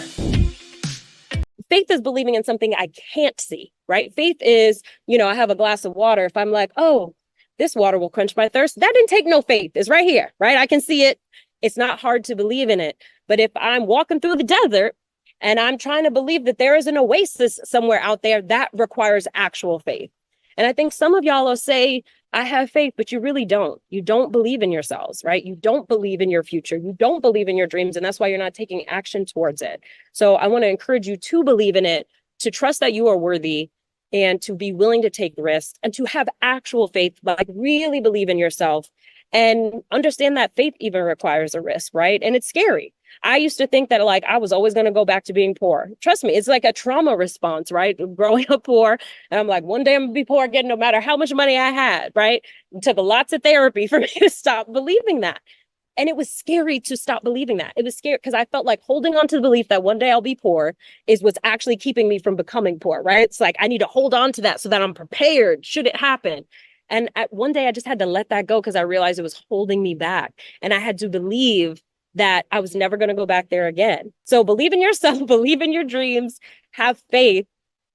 Faith is believing in something I can't see, right? Faith is, I have a glass of water. If I'm like, oh, this water will quench my thirst, that didn't take no faith. It's right here, right? I can see it. It's not hard to believe in it. But if I'm walking through the desert and I'm trying to believe that there is an oasis somewhere out there, that requires actual faith. And I think some of y'all will say, I have faith, but you really don't. You don't believe in yourselves, right? You don't believe in your future. You don't believe in your dreams. And that's why you're not taking action towards it. So I want to encourage you to believe in it, to trust that you are worthy, and to be willing to take risks and to have actual faith, like really believe in yourself and understand that faith even requires a risk, right? And it's scary. I used to think that I was always going to go back to being poor. Trust me, it's like a trauma response, right? Growing up poor. And I'm like, one day I'm going to be poor again, no matter how much money I had, right? It took lots of therapy for me to stop believing that. And it was scary to stop believing that. It was scary because I felt like holding on to the belief that one day I'll be poor is what's actually keeping me from becoming poor, right? It's like, I need to hold on to that so that I'm prepared should it happen. And one day I just had to let that go because I realized it was holding me back. And I had to believe that I was never going to go back there again. So believe in yourself, believe in your dreams, have faith,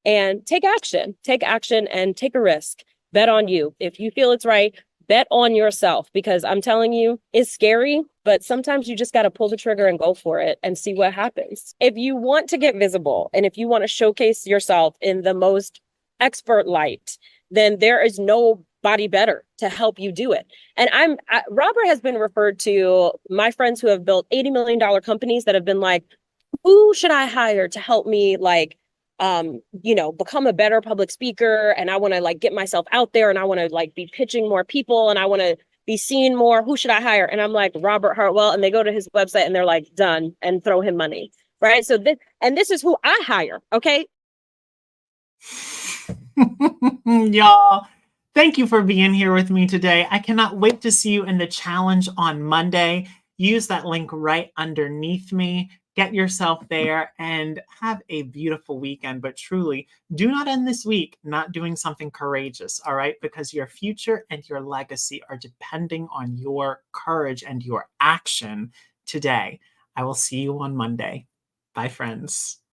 and take action and take a risk. Bet on you. If you feel it's right, bet on yourself, because I'm telling you, it's scary, but sometimes you just got to pull the trigger and go for it and see what happens. If you want to get visible and if you want to showcase yourself in the most expert light, then there is nobody better to help you do it. And Robert has been referred to my friends who have built $80 million companies that have been like, who should I hire to help me become a better public speaker? And I want to get myself out there and I want to be pitching more people and I want to be seen more. Who should I hire? And I'm like, Robert Hartwell. And they go to his website and they're like, done, and throw him money. Right. So this is who I hire. Okay. Y'all, thank you for being here with me today. I cannot wait to see you in the challenge on Monday. Use that link right underneath me. Get yourself there and have a beautiful weekend. But truly, do not end this week not doing something courageous, all right? Because your future and your legacy are depending on your courage and your action today. I will see you on Monday. Bye, friends.